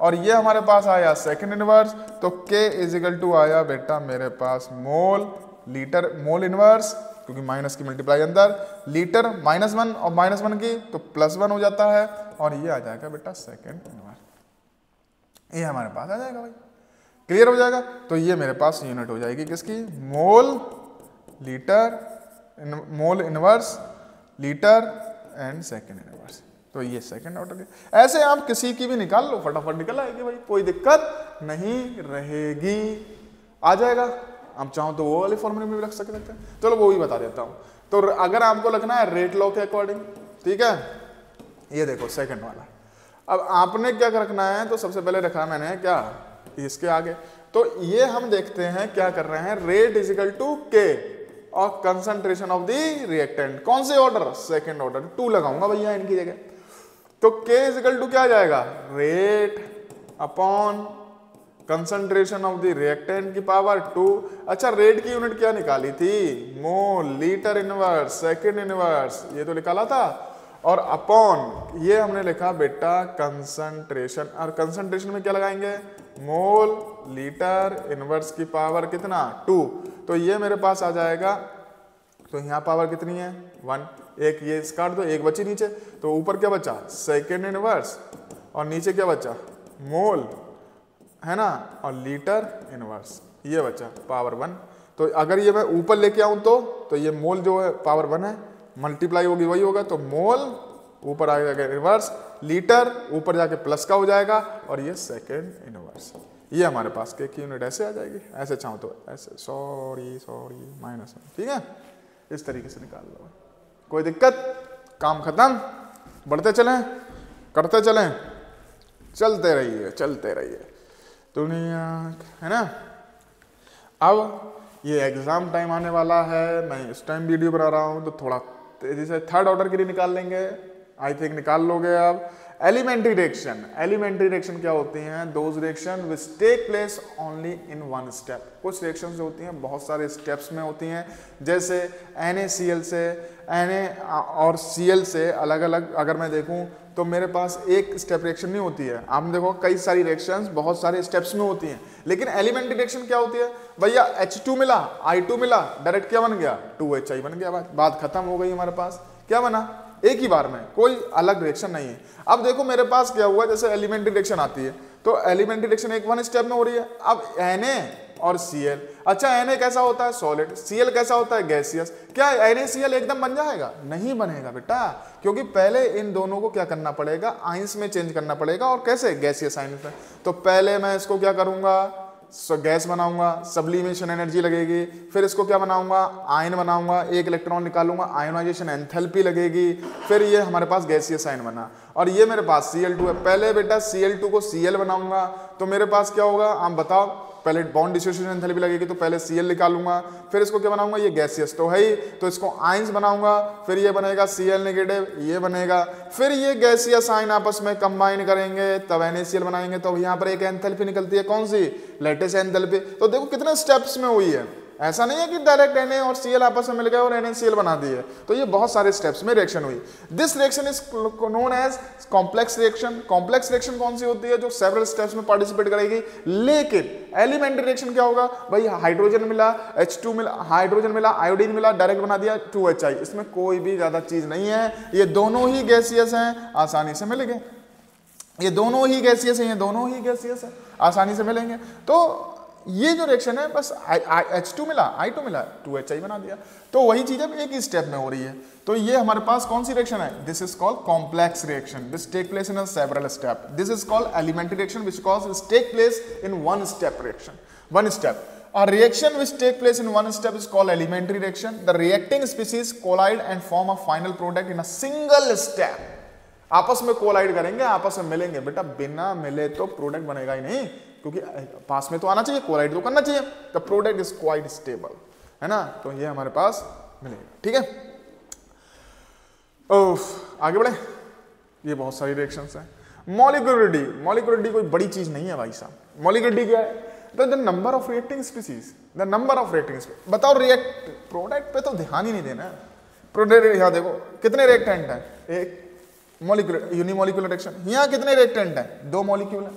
और ये हमारे पास आया सेकंड इनवर्स, तो K इज इक्वल टू आया बेटा मेरे पास मोल लीटर मोल इनवर्स, क्योंकि माइनस की मल्टीप्लाई अंदर लीटर -1 और -1 की तो +1 हो जाता है, और ये आ जाएगा बेटा सेकंड इनवर्स, ये हमारे पास आ जाएगा भाई, क्लियर हो जाएगा। तो ये मेरे पास यूनिट हो जाएगी किसकी, mole litre mole inverse litre and second inverse, तो ये सेकंड ऑर्डर के। ऐसे आप किसी की भी निकाल लो, फटाफट निकल आएगी भाई, कोई दिक्कत नहीं रहेगी, आ जाएगा। आप चाहो तो वो वाले फॉर्मूले में भी रख सकते हैं, चलो वो भी बता देता हूं। तो अगर आपको लिखना है रेट लॉ के अकॉर्डिंग, ठीक है, ये देखो सेकंड वाला, अब आपने क्या रखना है, तो सबसे पहले रखा मैंने क्या इसके आगे, तो ये हम देखते हैं क्या कर रहे हैं, rate is equal to k और कंसंट्रेशन ऑफ द रिएक्टेंट, कौन से ऑर्डर, सेकंड ऑर्डर, 2 लगाऊंगा भैया इनकी जगह, तो K इज इक्वल टू क्या आ जाएगा, rate upon concentration of the reactant की पावर 2। अच्छा, रेट की यूनिट क्या निकाली थी, mole litre inverse second inverse, ये तो निकाला था, और अपॉन ये हमने लिखा बेटा कंसंट्रेशन, और कंसंट्रेशन में क्या लगाएंगे, मोल लीटर इनवर्स की पावर कितना 2, तो ये मेरे पास आ जाएगा, तो यहाँ पावर कितनी है 1, एक ये काट दो, एक बची नीचे, तो ऊपर क्या बचा सेकेंड इनवर्स, और नीचे क्या बचा मोल, है ना, और लीटर इनवर्स, ये बचा पावर 1। तो अगर ये मैं ऊपर लेके आऊं तो ये मोल जो है पावर 1 है, मल्टीप्लाई होगी वही होगा, तो मोल ऊपर आ जाएगा इनवर्स, लीटर ऊपर जाके प्लस का हो जाएगा, और ये सेकेंड इनवर्स, ये हमारे पास के की यूनिट ऐसे आ जाएगी, ऐसे चाहो तो ऐसे, सॉरी -1, ठीक है, इस तरीके से निकाल लो, कोई दिक्कत, काम खत्म, बढ़ते चलें, करते चलें, चलते रहिए दुनिया, है ना। अब ये एग्जाम टाइम आने वाला है, मैं इस टाइम वीडियो बना रहा हूँ, तो थोड़ा तेजी से थर्ड ऑर्डर के लिए निकाल लेंगे, आई थिंक निकाल लोगे आप। एलिमेंट्री रिएक्शन क्या होती हैं, those reaction which take place only in one step, कुछ रिएक्शंस जो होती हैं बहुत सारे स्टेप्स में होती हैं, जैसे NaCl से Na और Cl से अलग अलग अगर मैं देखूं तो मेरे पास एक स्टेप रिएक्शन नहीं होती है, आपने देखो कई सारी रिएक्शंस बहुत सारे स्टेप्स में होती हैं, लेकिन एलिमेंट्री रिएक्शन क्या होती है भैया, H2 मिला I2 मिला, डायरेक्ट क्या बन गया 2HI बन गया, बात खत्म हो गई, हमारे पास क्या बना एक ही बार में, कोई अलग रिएक्शन नहीं है। अब देखो मेरे पास क्या हुआ, जैसे एलिमेंट्री रिएक्शन आती है तो एलिमेंट्री रिएक्शन एक वन स्टेप में हो रही है, अब Na और Cl, अच्छा Na कैसा होता है सॉलिड, Cl कैसा होता है गैसियस, क्या NaCl एकदम बन जाएगा, नहीं बनेगा बेटा, क्योंकि पहले इन दोनों को क्या करना पड़ेगा, आइंस में चेंज करना पड़ेगा, और कैसे गैसियस आइंस में, तो पहले मैं इसको क्या करूंगा, गैस बनाऊंगा, सब्लिमेशन एनर्जी लगेगी, फिर इसको क्या बनाऊंगा आयन बनाऊंगा, एक इलेक्ट्रॉन निकालूंगा, आयोनाइजेशन एंथैल्पी लगेगी, फिर ये हमारे पास गैसियस आयन बना, और ये मेरे पास Cl2 है, पहले बेटा Cl2 को Cl बनाऊंगा, तो मेरे पास क्या होगा आप बताओ, पहले बॉन्ड डिसोसिएशन एंथैल्पी लगेगी, तो पहले Cl निकालूंगा, फिर इसको क्या बनाऊंगा, ये गैसियस तो है ही, तो इसको आयंस बनाऊंगा, फिर ये बनेगा Cl नेगेटिव, ये बनेगा, फिर ये गैसियस आयन आपस में कंबाइन करेंगे, तब NaCl बनाएंगे, तो यहाँ पर एक एंथैल्पी निकलती है, कौन सी, लैटिस एंथैल्पी। तो देखो कितने स्टेप्स में हुई है, ऐसा नहीं है कि डायरेक्ट Na और Cl आपस में मिल गए और NaCl बना दिए, तो ये बहुत सारे स्टेप्स में रिएक्शन हुई। This reaction is known as complex reaction. Complex reaction कौन सी होती है? जो सेवरल स्टेप्स में पार्टिसिपेट करेगी। लेकिन एलिमेंट्री रिएक्शन क्या होगा भाई? हाइड्रोजन मिला, H2 मिला, हाइड्रोजन मिला, आयोडीन मिला, डायरेक्ट बना दिया 2HI। इसमें कोई भी ज्यादा चीज नहीं है, ये दोनों ही गैसियस हैं, आसानी से मिलेंगे। ये दोनों ही गैसियस हैं, ये दोनों ही गैसियस है, आसानी से मिलेंगे। तो ये जो रिएक्शन है बस H2 मिला, I2 मिला, 2HI बना दिया। तो वही चीज अब एक ही स्टेप में हो रही है। तो ये हमारे पास कौन सी रिएक्शन है? This is called complex reaction, this take place in a several step. This is called elementary reaction which cause take place in one step reaction, one step. A reaction which take place in one step is called elementary reaction. The reacting species collide and form a final product in a single step. आपस में collide करेंगे, आपस में मिलेंगे। बेटा बिना मिले तो प्रोडक्ट बनेगा ही नहीं, क्योंकि पास में तो आना चाहिए, कोलाइड तो करना चाहिए। The product is quite stable, है ना? तो ये हमारे पास मिलेगा, ठीक है। आगे बढ़े, ये बहुत सारी रिएक्शंस हैं। मॉलिक्यूलरिटी, मॉलिक्यूलरिटी कोई बड़ी चीज नहीं है भाई साहब। मॉलिक्यूलरिटी क्या है? The number of reacting species, the number of reacting species. बताओ, रिएक्ट प्रोडक्ट पे तो ध्यान ही नहीं देना है। प्रोडक्ट यहाँ देखो कितने रिएक्टेंट हैं, एक मॉलिक्यूलर यूनिमॉलिक्यूलर रिएक्शन। यहाँ कितने रिएक्टेंट हैं? 2 मॉलिक्यूल है,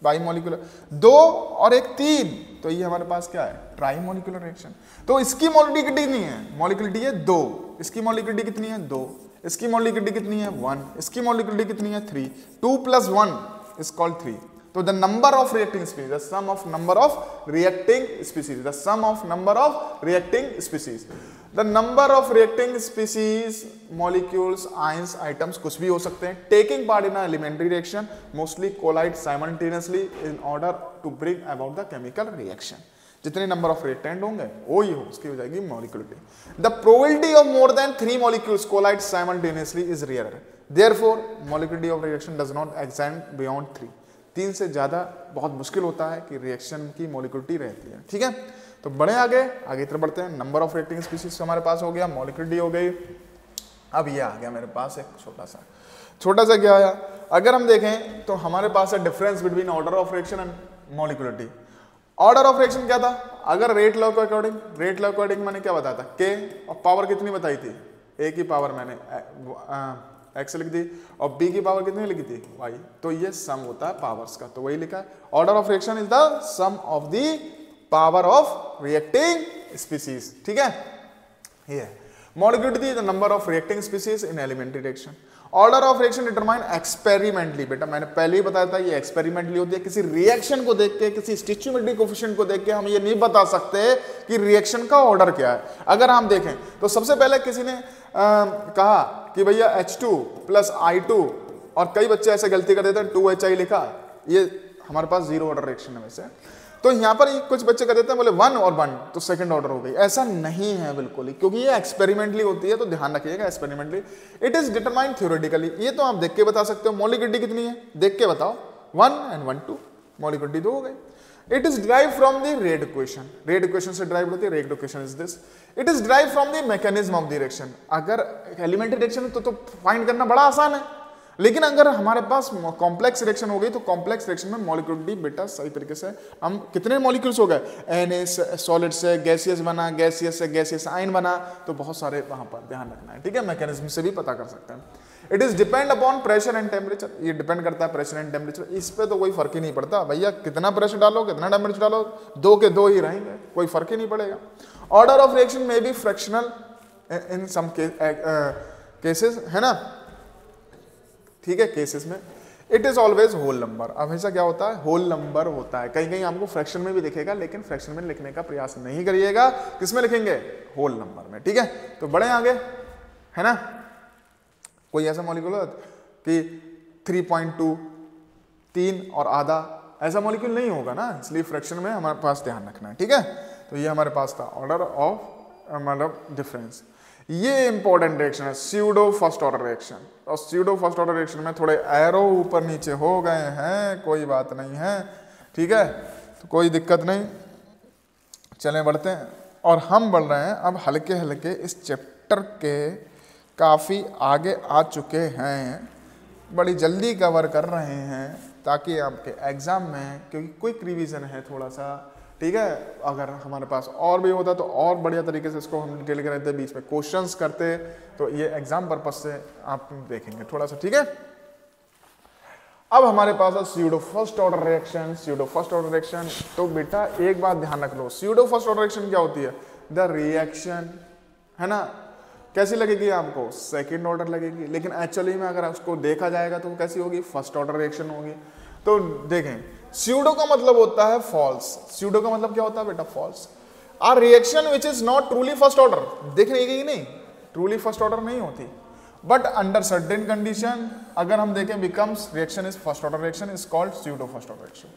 बाई मॉलिक्यूलर 2 और एक 3, तो ये हमारे पास क्या है? Try molecular reaction. तो इसकी मॉलिक्यूलरिटी कितनी है? मॉलिक्यूलरिटी है 2, इसकी मॉलिक्यूलरिटी कितनी है? 2, इसकी मॉलिक्यूलरिटी कितनी है? 1, इसकी मॉलिक्यूलरिटी कितनी है? 3, 2 + 1 इज कॉल्ड 3। तो the number of reacting species, the sum of number of reacting species, the sum of number of reacting species, the number of reacting species, molecules, ions, items कुछ भी हो सकते हैं, taking part in elementary reaction mostly collide simultaneously in order to bring about the chemical reaction. जितने number of reactant होंगे वो ही हो, उसकी हो जाएगी molecularity. The probability of more than 3 molecules collide simultaneously is rare, therefore molecularity of reaction does not extend beyond 3। 3 से ज्यादा बहुत मुश्किल होता है कि रिएक्शन की मॉलिक्यूलरिटी रहती है, ठीक है। तो बढ़े आगे, आगे तरफ बढ़ते हैं। नंबर ऑफ रिएक्टिंग स्पीसीज हमारे पास हो गया, मॉलिक्यूलरिटी हो गई। अब ये आ गया मेरे पास एक छोटा सा क्या आया? अगर हम देखें तो हमारे पास है difference between order of reaction and molecularity. Order of reaction क्या था? अगर रेट लॉ के अकॉर्डिंग, रेट लॉ अकॉर्डिंग मैंने क्या बताया था? के, और पावर कितनी बताई थी? ए की पावर मैंने एक्स लिख दी, और बी की पावर कितनी लिखी थी? वाई। तो ये सम होता है पावर्स का, तो वही लिखा है। Order of reaction is the sum of the power of reacting species, ठीक है। ये molecularity the number of reacting species in elementary reaction. Order of reaction determine experimentally. बेटा मैंने पहले ही बताया था ये एक्सपेरिमेंटली होती है। किसी रिएक्शन को देख के, किसी स्टिचियोमेट्री कोफिशिएंट को देख के हम ये नहीं बता सकते कि रिएक्शन का ऑर्डर क्या है। अगर हम देखें तो सबसे पहले किसी ने कहा कि भैया H2 + I2, और कई बच्चे ऐसे गलती कर देते हैं 2HI लिखा, ये हमारे पास 0 ऑर्डर रिएक्शन है वैसे। तो यहाँ पर कुछ बच्चे कर देते हैं बोले 1 और 1 तो सेकंड ऑर्डर हो गई। ऐसा नहीं है बिल्कुल ही, क्योंकि ये एक्सपेरिमेंटली होती है, तो ध्यान रखिएगा experimentally. It is determined theoretically, ये तो आप देख के बता सकते हो। मॉलिक्यूलरिटी कितनी है देख के बताओ, 1 and 1 2, मॉलिक्यूलरिटी 2 हो गई। It is derive from the rate equation, rate equation से डिराइव होती है। Rate equation is this, it is derive from the mechanism of the reaction. अगर एलिमेंट्री रिएक्शन तो फाइंड करना बड़ा आसान है, लेकिन अगर हमारे पास कॉम्प्लेक्स रिएक्शन हो गई तो कॉम्प्लेक्स रिएक्शन में मॉलिक्यूलरिटी बेटा सही तरीके से, हम कितने मॉलिक्यूल्स हो गए, Na सॉलिड से गैसियस बना, गैसियस से गैसियस आयन बना, तो बहुत सारे वहां पर ध्यान रखना है, ठीक है। मैकेनिज्म से भी पता कर सकते हैं। It is depend upon pressure and temperature, ये डिपेंड करता है प्रेशर एंड टेम्परेचर। इस पे तो कोई फर्क ही नहीं पड़ता भैया, कितना प्रेशर डालो कितना टेम्परेचर डालो, 2 के 2 ही रहेंगे, कोई फर्क ही नहीं पड़ेगा। ऑर्डर ऑफ रिएक्शन में be fractional in some cases, है ना, ठीक है। केसेस में it is always whole number, हमेशा क्या होता है? होल नंबर होता है। कहीं कहीं आपको फ्रैक्शन में भी दिखेगा, लेकिन फ्रैक्शन में लिखने का प्रयास नहीं करिएगा। किसमें लिखेंगे? होल नंबर में, ठीक है। तो बढ़े आगे, है ना। कोई ऐसा मॉलिक्यूल कि 3.2, 3 और आधा, ऐसा मॉलिक्यूल नहीं होगा ना, इसलिए फ्रैक्शन में हमारे पास ध्यान रखना है, ठीक है। तो ये हमारे पास था ऑर्डर ऑफ मतलब डिफरेंस। ये इंपॉर्टेंट रिएक्शन है, स्यूडो फर्स्ट ऑर्डर रिएक्शन। और स्यूडो फर्स्ट ऑर्डर रिएक्शन में थोड़े एरो ऊपर नीचे हो गए हैं, कोई बात नहीं है, ठीक है, तो कोई दिक्कत नहीं। चलें बढ़ते हैं, और हम बढ़ रहे हैं अब हल्के हल्के इस चैप्टर के काफ़ी आगे आ चुके हैं, बड़ी जल्दी कवर कर रहे हैं ताकि आपके एग्ज़ाम में, क्योंकि क्विक रिवीजन है थोड़ा सा, ठीक है। अगर हमारे पास और भी होता तो और बढ़िया तरीके से इसको हम डिटेल करते, बीच में क्वेश्चंस करते, तो ये एग्जाम पर्पज से आप देखेंगे थोड़ा सा, ठीक है। अब हमारे पास है pseudo first order reaction. Pseudo first order reaction, तो बेटा एक बात ध्यान रख लो, स्यूडो फर्स्ट ऑर्डर रिएक्शन क्या होती है? द रिएक्शन, है ना, कैसी लगेगी आपको? सेकंड ऑर्डर लगेगी, लेकिन एक्चुअली में अगर उसको देखा जाएगा तो कैसी होगी? फर्स्ट ऑर्डर रिएक्शन होगी। तो देखें, स्यूडो का मतलब होता है फॉल्स। स्यूडो का मतलब क्या होता है बेटा? False. Are reaction which is not truly first order, देख रही नहीं, ट्रूली फर्स्ट ऑर्डर नहीं होती, बट अंडर सर्टेन कंडीशन अगर हम देखें becomes reaction is first order reaction, is called pseudo first order reaction.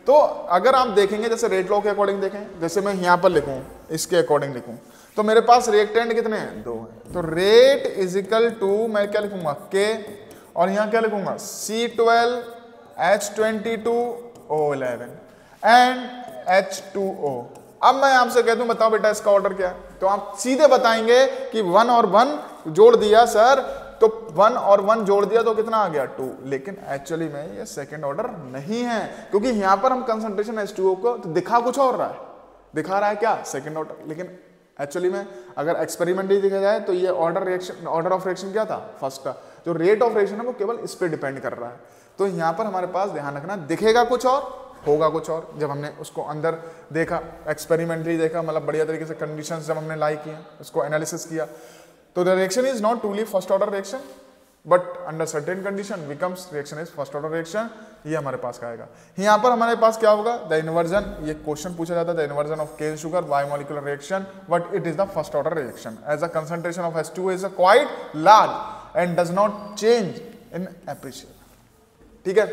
तो अगर आप देखेंगे, जैसे रेट लॉ के अकॉर्डिंग देखें, जैसे मैं यहां पर लिखूं, इसके अकॉर्डिंग लिखूं, तो मेरे पास रिएक्टेंट कितने हैं? 2 हैं। तो रेट इज इक्वल टू, मैं क्या लिखूंगा? K, और यहां क्या लिखूंगा? C12 H22O11 and H2O। अब मैं आपसे कह दूं, बताओ बेटा इसका ऑर्डर क्या है? तो आप सीधे बताएंगे कि 1 और 1 जोड़ दिया सर, तो 1 और 1 जोड़ दिया तो कितना आ गया? 2। लेकिन एक्चुअली में ये सेकंड ऑर्डर नहीं है, क्योंकि यहां पर हम कंसंट्रेशन H2O को तो दिखा कुछ और रहा है, दिखा रहा है क्या? Second order. लेकिन एक्चुअली में अगर एक्सपेरिमेंटली देखा जाए तो ये order reaction, order of reaction क्या था? फर्स्ट था। जो रेट ऑफ रिएक्शन है वो केवल इस पे डिपेंड कर रहा है। तो यहाँ पर हमारे पास ध्यान रखना, दिखेगा कुछ और, होगा कुछ और। जब हमने उसको अंदर देखा, एक्सपेरिमेंटली देखा, मतलब बढ़िया तरीके से कंडीशंस जब हमने लाई किया, उसको एनालिसिस किया, तो the reaction is not truly first order reaction, but under certain condition becomes reaction is first order reaction. ये हमारे पास का आएगा। यहाँ पर हमारे पास क्या होगा? द इन्वर्जन, ये क्वेश्चन पूछा जाता है, the inversion of cane sugar bimolecular reaction, but it is the first order reaction as a concentration of H2 is quite large and does not change in appreciate. ठीक है,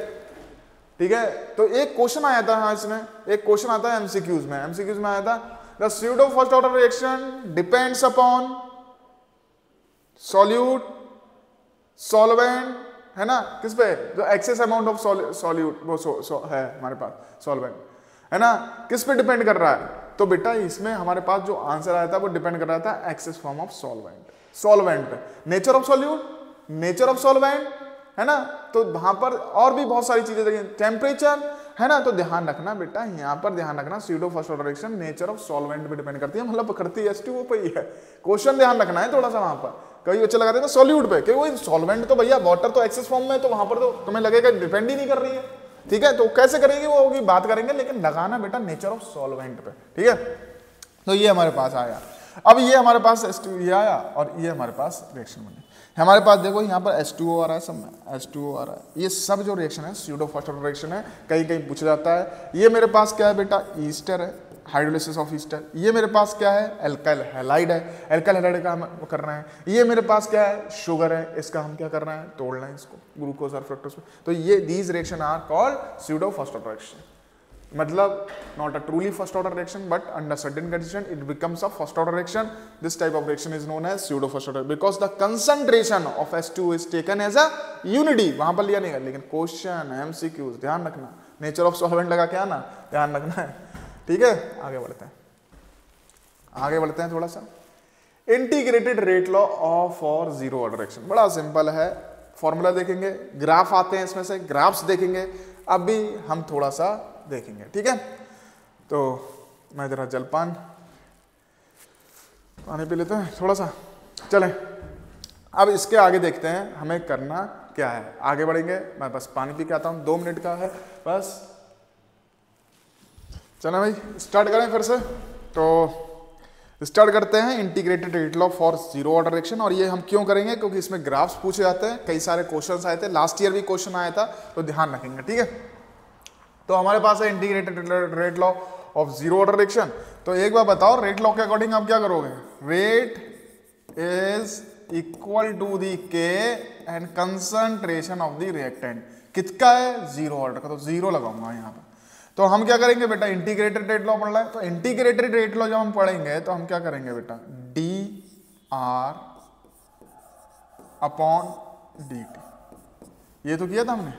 ठीक है। तो एक क्वेश्चन आया था, हाँ, इसमें एक क्वेश्चन आता है एमसीक्यूज में, एमसीक्यूज में आया था, the pseudo first order reaction depends upon solute, solvent, है ना, किस पे? जो एक्सेस अमाउंट ऑफ सॉल्यूट वो है हमारे पास, सॉल्वेंट, है ना, किस पे डिपेंड कर रहा है? तो बेटा इसमें हमारे पास जो आंसर आया था वो डिपेंड कर रहा था excess form of solvent, solvent पे। Nature of solute, nature of solvent, है ना, तो वहां पर और भी बहुत सारी चीजें देखिए, टेम्परेचर, है ना। तो ध्यान रखना बेटा, यहाँ पर ध्यान रखना, pseudo first order reaction nature of solvent पे डिपेंड करती है, मतलब करती है H2O पे ही है। क्वेश्चन ध्यान रखना है थोड़ा सा वहां पर। कई बच्चे लगाते हैं सॉल्यूट पे, क्योंकि वो सॉल्वेंट तो भैया वाटर तो एक्सेस फॉर्म में, तो वहां पर तो तुम्हें लगेगा डिपेंड ही नहीं कर रही है, ठीक है। तो कैसे करेंगे वो होगी, बात करेंगे, लेकिन लगाना बेटा नेचर ऑफ सॉल्वेंट पे, ठीक है। तो ये हमारे पास आया। अब ये हमारे पास ये आया और ये हमारे पास रिएक्शन बनी। हमारे पास देखो यहाँ पर H2O आ रहा है, सब में H2O आ रहा है। ये सब जो रिएक्शन है स्यूडो फर्स्ट ऑर्डर रिएक्शन है, कहीं कहीं पूछा जाता है। ये मेरे पास क्या है बेटा? ईस्टर है, हाइड्रोलिसिस ऑफ ईस्टर। ये मेरे पास क्या है? एल्काइल हैलाइड है, एल्काइल हैलाइड का हम कर रहे हैं। ये मेरे पास क्या है? शुगर है, इसका हम क्या कर रहे हैं? तोड़ रहे हैं इसको, ग्लूकोज और फ्रक्टोज। तो ये these reaction are called pseudo first order reaction, मतलब not a truly first order reaction, but under certain condition it becomes a first order reaction. This type of reaction is known as pseudo first order because the concentration of H2 is taken as a unity. वहां पर लिया नहीं है, लेकिन question MCQs ध्यान रखना, nature of solvent लगा के आना, ध्यान रखना है, ठीक है। आगे बढ़ते हैं, आगे बढ़ते हैं थोड़ा सा। इंटीग्रेटेड रेट लॉ ऑफ और जीरो ऑर्डर रिएक्शन बड़ा सिंपल है, फॉर्मूला देखेंगे, ग्राफ आते हैं इसमें से, ग्राफ्स देखेंगे, अभी हम थोड़ा सा देखेंगे, ठीक है। तो मैं जरा जलपान पानी पी लेते हैं थोड़ा सा, चलें। अब इसके आगे देखते हैं हमें करना क्या है, आगे बढ़ेंगे। मैं बस पानी पी के आता हूं, 2 मिनट का है बस। चलो भाई स्टार्ट करें फिर से। तो स्टार्ट करते हैं integrated rate law for zero order reaction. और ये हम क्यों करेंगे? क्योंकि इसमें ग्राफ्स पूछे जाते हैं, कई सारे क्वेश्चंस आए थे, लास्ट ईयर भी क्वेश्चन आया था, तो ध्यान रखेंगे, ठीक है। तो हमारे पास है integrated rate law of zero order reaction. तो एक बार बताओ, रेट लॉ के अकॉर्डिंग आप क्या करोगे? Rate is equal to the k and concentration of the reactant. किसका है? जीरो ऑर्डर का, तो जीरो लगाऊंगा यहाँ पर। तो हम क्या करेंगे बेटा? इंटीग्रेटेड रेट लॉ पढ़ रहा है, तो इंटीग्रेटेड रेट लॉ जब हम पढ़ेंगे तो हम क्या करेंगे बेटा? D R upon D T, ये तो किया था हमने।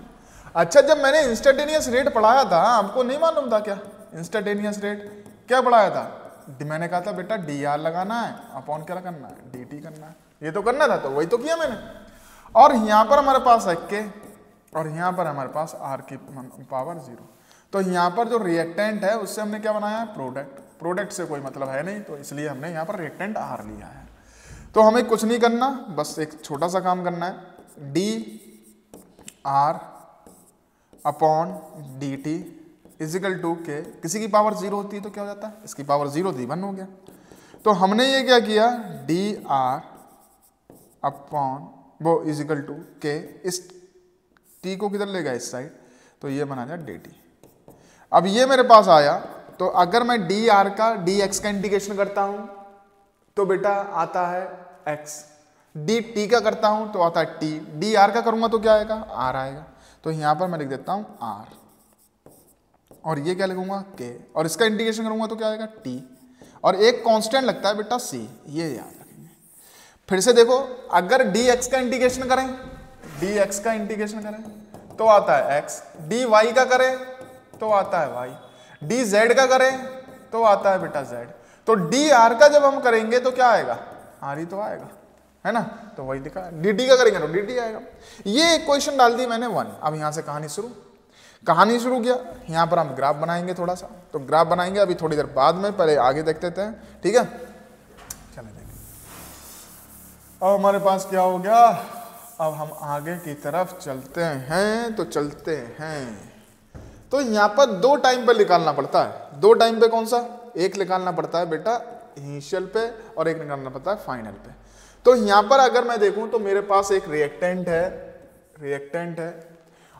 अच्छा, जब मैंने इंस्टेंटेनियस रेट पढ़ाया था, आपको नहीं मालूम था क्या? इंस्टेंटेनियस रेट क्या पढ़ाया था? मैंने कहा था बेटा डी आर लगाना है, अपॉन क्या करना है? डी टी करना है, ये तो करना था, तो वही तो किया मैंने। और यहां पर हमारे पास है के, और यहां पर हमारे पास आर की पावर 0। तो यहाँ पर जो रिएक्टेंट है उससे हमने क्या बनाया है, प्रोडक्ट। प्रोडक्ट से कोई मतलब है नहीं, तो इसलिए हमने यहाँ पर रिएक्टेंट आर लिया है। तो हमें कुछ नहीं करना, बस एक छोटा सा काम करना है, D R upon D T is equal to K, किसी की पावर 0 होती है तो क्या हो जाता है, इसकी पावर 0 थी, 1 हो गया। तो हमने ये क्या किया, डी आर अपॉन वो इजिकल टू के, इस टी को किधर ले गया, इस साइड, तो ये बना जाए डी टी। अब ये मेरे पास आया, तो अगर मैं डी आर का डी एक्स का इंटीग्रेशन करता हूं तो बेटा आता है x, डी टी का करता हूं तो आता है t, डी आर का करूंगा तो क्या आएगा, r आएगा। तो यहां पर मैं लिख देता हूं r, और ये क्या लिखूंगा k, और इसका इंटीग्रेशन करूंगा तो क्या आएगा t, और एक कांस्टेंट लगता है बेटा c, ये याद रखेंगे। फिर से देखो, अगर dx का इंटीग्रेशन करें, dx का इंटीग्रेशन करें तो आता है x, dy का करें तो आता है y, dz का करें तो आता है बेटा z। तो dr का जब हम करेंगे तो क्या आएगा, r ही तो आएगा, है ना, तो वही लिखा। dt का करेंगे तो dt आएगा। ये इक्वेशन डाल दी मैंने 1। अब यहां से कहानी शुरू किया। यहां पर हम ग्राफ बनाएंगे थोड़ा सा, तो ग्राफ बनाएंगे अभी थोड़ी देर बाद में, पहले आगे देखते हैं, ठीक है। चले देखें, अब हमारे पास क्या हो गया, अब हम आगे की तरफ चलते हैं, तो चलते हैं। तो यहां पर 2 टाइम पे निकालना पड़ता है। 2 टाइम पे कौन सा, एक निकालना पड़ता है बेटा इनिशियल पे और एक निकालना पड़ता है फाइनल पे। तो यहां पर अगर मैं देखूं तो मेरे पास एक रिएक्टेंट है,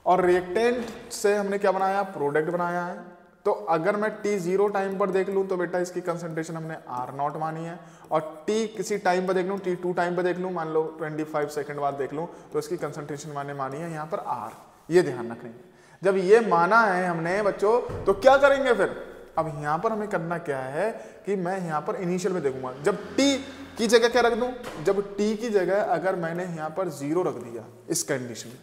और रिएक्टेंट से हमने क्या बनाया, प्रोडक्ट बनाया है। तो अगर मैं t0 टाइम पर देख लूं तो बेटा इसकी कंसंट्रेशन हमने r0 मानी है, और t किसी टाइम पर देख लूं, t2 टाइम पर देख लूं, मान लो 25 सेकंड बाद देख लूं, तो इसकी कंसंट्रेशन मैंने मानी है यहाँ पर r। ये ध्यान रखेंगे, जब ये माना है हमने बच्चों, तो क्या करेंगे फिर, अब यहां पर हमें करना क्या है कि मैं यहां पर इनिशियल में देखूंगा, जब t की जगह क्या रख दूं, जब t की जगह अगर मैंने यहां पर 0 रख दिया, इस कंडीशन में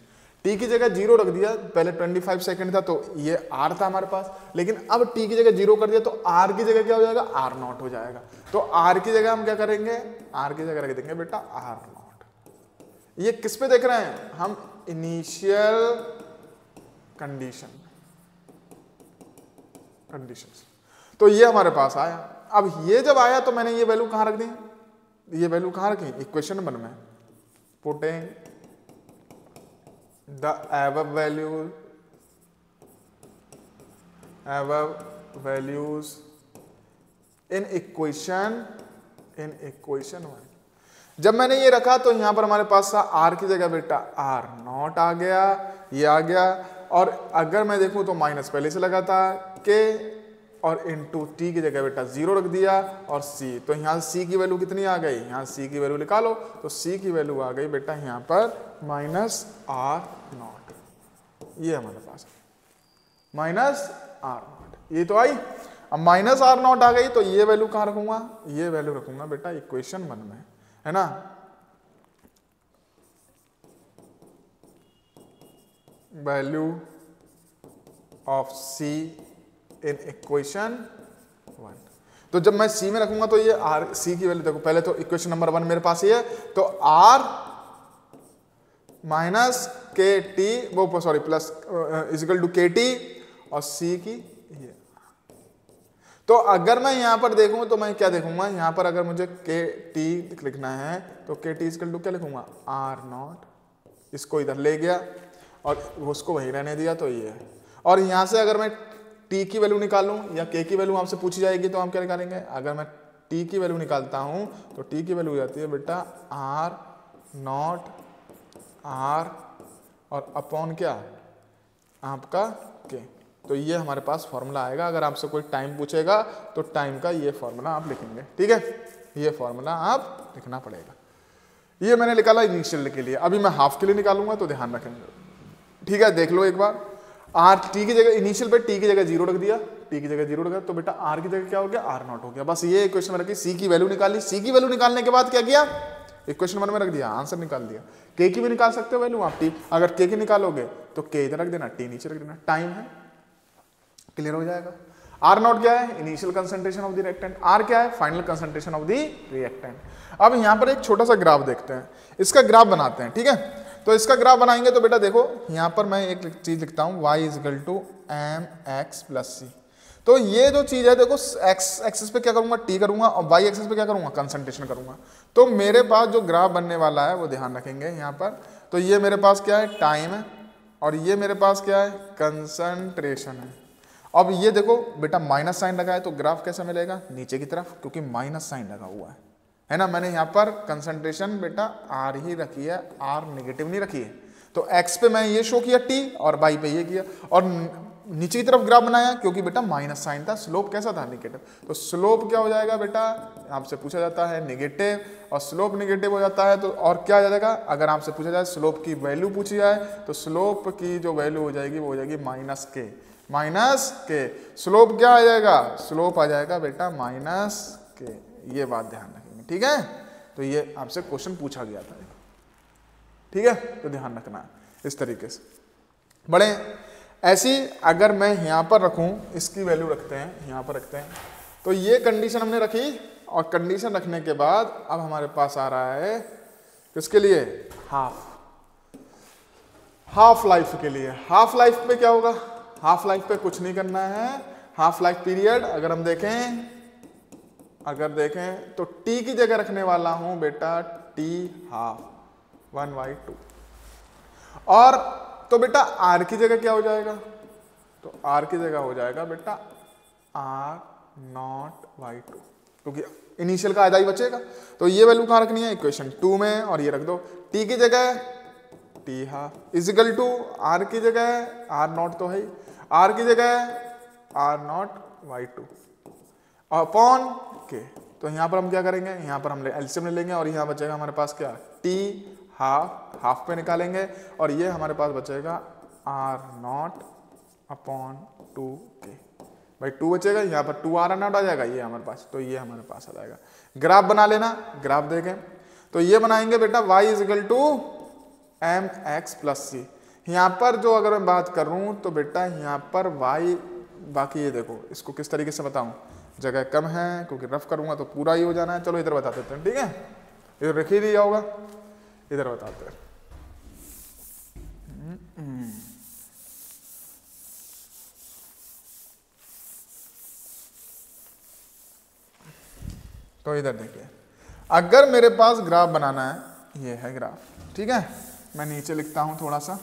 t की जगह 0 रख दिया, पहले 25 सेकंड था तो ये r था हमारे पास, लेकिन अब t की जगह 0 कर दिया तो r की जगह क्या हो जाएगा, r0 हो जाएगा। तो r की जगह हम क्या करेंगे, r की जगह रख देंगे बेटा r0। ये किस पे देख रहे हैं हम, इनिशियल कंडीशंस। तो ये हमारे पास आया। अब ये जब आया तो मैंने ये वैल्यू कहां रख दी, ये वैल्यू कहां रखी, इक्वेशन नंबर में, putting the above values in equation 1। जब मैंने ये रखा तो यहां पर हमारे पास था r की जगह बेटा r0 आ गया, ये आ गया, और अगर मैं देखूं तो माइनस पहले से लगा था k, और इनटू t की जगह बेटा 0 रख दिया, और c, तो यहाँ c की वैल्यू कितनी आ गई, यहाँ c की वैल्यू निकालो, तो c की वैल्यू आ गई बेटा यहाँ पर -r0। ये हमारे पास -r0, ये तो आई। अब -r0 आ गई तो ये वैल्यू कहाँ रखूंगा, ये वैल्यू रखूंगा बेटा इक्वेशन 1 में, है ना। Value of c in equation 1। तो जब मैं c में रखूंगा तो ये c की वैल्यू देखो, पहले तो इक्वेशन नंबर 1 मेरे पास ये है, तो r माइनस के टी, वो सॉरी प्लस इजिकल टू के टी, और c की ये। तो अगर मैं यहां पर देखूं तो मैं क्या देखूंगा, यहां पर अगर मुझे के टी लिखना है तो के टी इजिकल टू क्या लिखूंगा, r0, इसको इधर ले गया और उसको वहीं रहने दिया, तो ये है। और यहां से अगर मैं t की वैल्यू निकालूं या k की वैल्यू आपसे पूछी जाएगी तो हम क्या निकालेंगे, अगर मैं t की वैल्यू निकालता हूं तो t की वैल्यू हो जाती है बेटा r0 r और अपॉन क्या आपका k। तो ये हमारे पास फॉर्मूला आएगा। अगर आपसे कोई टाइम पूछेगा तो टाइम का ये फॉर्मूला आप लिखेंगे, ठीक है, ये फॉर्मूला आप लिखना पड़ेगा। ये मैंने निकाला इनिशियल के लिए, अभी मैं हाफ के लिए निकालूंगा तो ध्यान रखेंगे, ठीक है। देख लो एक बार, आर टी की जगह इनिशियल पे टी की जगह 0 रख दिया, टी की जगह 0 रख दिया, तो बेटा आर की जगह क्या हो गया, r0 हो गया। बस ये इक्वेशन में रखी, सी की वैल्यू निकाली, सी की वैल्यू निकालने के बाद क्या किया, इक्वेशन 1 में रख दिया, आंसर निकाल दिया। के की भी निकाल सकते हो वैल्यू आप, टी, अगर के की निकालोगे तो के इधर रख देना, टी नीचे रख देना, टाइम है, क्लियर हो जाएगा। r0 क्या है, initial concentration of the reactant, r क्या है, final concentration of the reactant. अब यहां पर एक छोटा सा ग्राफ देखते हैं, इसका ग्राफ बनाते हैं, ठीक है। तो इसका ग्राफ बनाएंगे तो बेटा देखो यहाँ पर मैं एक चीज लिखता हूँ y is equal to m x plus c. तो ये जो चीज है देखो x एक्सिस पे क्या करूंगा t करूंगा और y एक्सिस पे क्या करूंगा कंसंट्रेशन करूंगा। तो मेरे पास जो ग्राफ बनने वाला है वो ध्यान रखेंगे यहाँ पर। तो ये मेरे पास क्या है टाइम है और ये मेरे पास क्या है कंसंट्रेशन है। अब ये देखो बेटा माइनस साइन लगा है तो ग्राफ कैसा मिलेगा नीचे की तरफ क्योंकि माइनस साइन लगा हुआ है ना। मैंने यहाँ पर कंसंट्रेशन बेटा आर ही रखी है, आर नेगेटिव नहीं रखी है। तो एक्स पे मैं ये शो किया टी और वाई पे ये किया और नीचे की तरफ ग्राफ बनाया क्योंकि बेटा माइनस साइन था, स्लोप कैसा था नेगेटिव। तो स्लोप क्या हो जाएगा बेटा आपसे पूछा जाता है नेगेटिव और स्लोप नेगेटिव हो जाता है तो और क्या आ जाएगा अगर आपसे पूछा जाए स्लोप की वैल्यू पूछी जाए तो स्लोप की जो वैल्यू हो जाएगी वो हो जाएगी माइनस के। स्लोप क्या आ जाएगा स्लोप आ जाएगा बेटा माइनस के। ये बात ध्यान रखेंगे ठीक है। तो ये आपसे क्वेश्चन पूछा गया था ठीक है, तो ध्यान रखना इस तरीके से बड़े। ऐसी अगर मैं यहाँ पर रखूँ इसकी वैल्यू रखते हैं यहाँ पर रखते हैं तो ये कंडीशन हमने रखी और कंडीशन रखने के बाद अब हमारे पास आ रहा है किसके लिए हाफ लाइफ के लिए। हाफ लाइफ पे क्या होगा हाफ लाइफ पे कुछ नहीं करना है। हाफ लाइफ पीरियड अगर हम देखें तो t की जगह रखने वाला हूं बेटा t हाफ 1/2 और तो बेटा r की जगह क्या हो जाएगा तो r की जगह हो जाएगा बेटा r0/2 क्योंकि इनिशियल का आधा ही बचेगा। तो ये वैल्यू कहां रखनी है इक्वेशन 2 में और ये रख दो t की जगह t half is equal to r की जगह r0 तो है ही, r की जगह r0/2 अपॉन के। तो यहाँ पर हम क्या करेंगे यहाँ पर हम एलसीएम ले लेंगे और यहाँ बचेगा हमारे पास क्या t हाफ पे निकालेंगे और ये हमारे पास बचेगा r0/2 के। भाई 2 बचेगा यहाँ पर 2 r0 आ जाएगा ये हमारे पास। तो ये हमारे पास आ जाएगा। ग्राफ बना लेना, ग्राफ देखें तो ये बनाएंगे बेटा y is equal to m x plus c. यहाँ पर जो अगर मैं बात करूँ तो बेटा यहाँ पर y बाकी ये देखो इसको किस तरीके से बताऊँ, जगह कम है क्योंकि रफ करूंगा तो पूरा ही हो जाना है। चलो इधर बता देते हैं ठीक है, इधर रख ही दिया होगा, इधर बताते हैं। तो इधर देखिए अगर मेरे पास ग्राफ बनाना है, ये है ग्राफ ठीक है, मैं नीचे लिखता हूं थोड़ा सा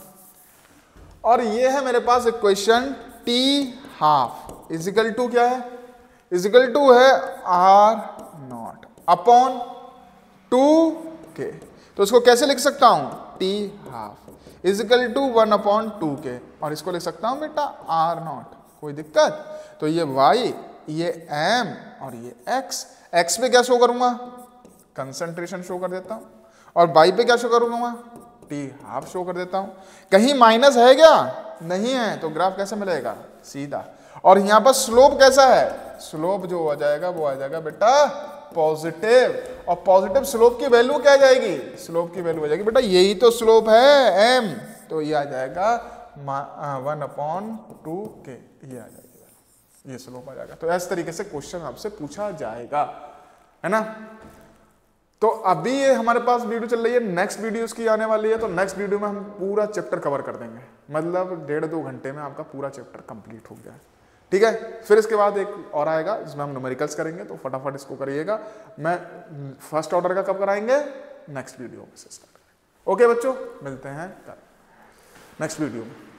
और ये है मेरे पास equation t half is equal to क्या है इज इक्वल टू है r0 अपॉन 2k। तो इसको कैसे लिख सकता हूं t half is equal to 1/2k और इसको लिख सकता हूं बेटा r0। कोई दिक्कत। तो ये y ये m और ये x पे क्या शो करूंगा कंसंट्रेशन शो कर देता हूं और y पे क्या शो करूंगा t हाफ शो कर देता हूं। कहीं माइनस है क्या नहीं है तो ग्राफ कैसे मिलेगा सीधा। और यहां पर स्लोप कैसा है स्लोप जो आ जाएगा वो आ जाएगा बेटा पॉजिटिव और पॉजिटिव स्लोप की वैल्यू क्या आ जाएगी स्लोप की वैल्यू आ जाएगी बेटा यही तो स्लोप है m। तो ये आ जाएगा 1/2k ये आ जाएगा, ये स्लोप आ जाएगा। तो इस तरीके से क्वेश्चन आपसे पूछा जाएगा है ना। तो अभी ये हमारे पास वीडियो चल रही है, नेक्स्ट वीडियो उसकी आने वाली है। तो नेक्स्ट वीडियो में हम पूरा चैप्टर कवर कर देंगे, मतलब 1.5-2 घंटे में आपका पूरा चैप्टर कंप्लीट हो गया है ठीक है। फिर इसके बाद एक और आएगा जिसमें हम न्यूमेरिकल्स करेंगे, तो फटाफट इसको करिएगा। मैं फर्स्ट ऑर्डर का कब कराएंगे नेक्स्ट वीडियो में से स्टार्ट करेंगे। ओके बच्चों, मिलते हैं नेक्स्ट वीडियो में।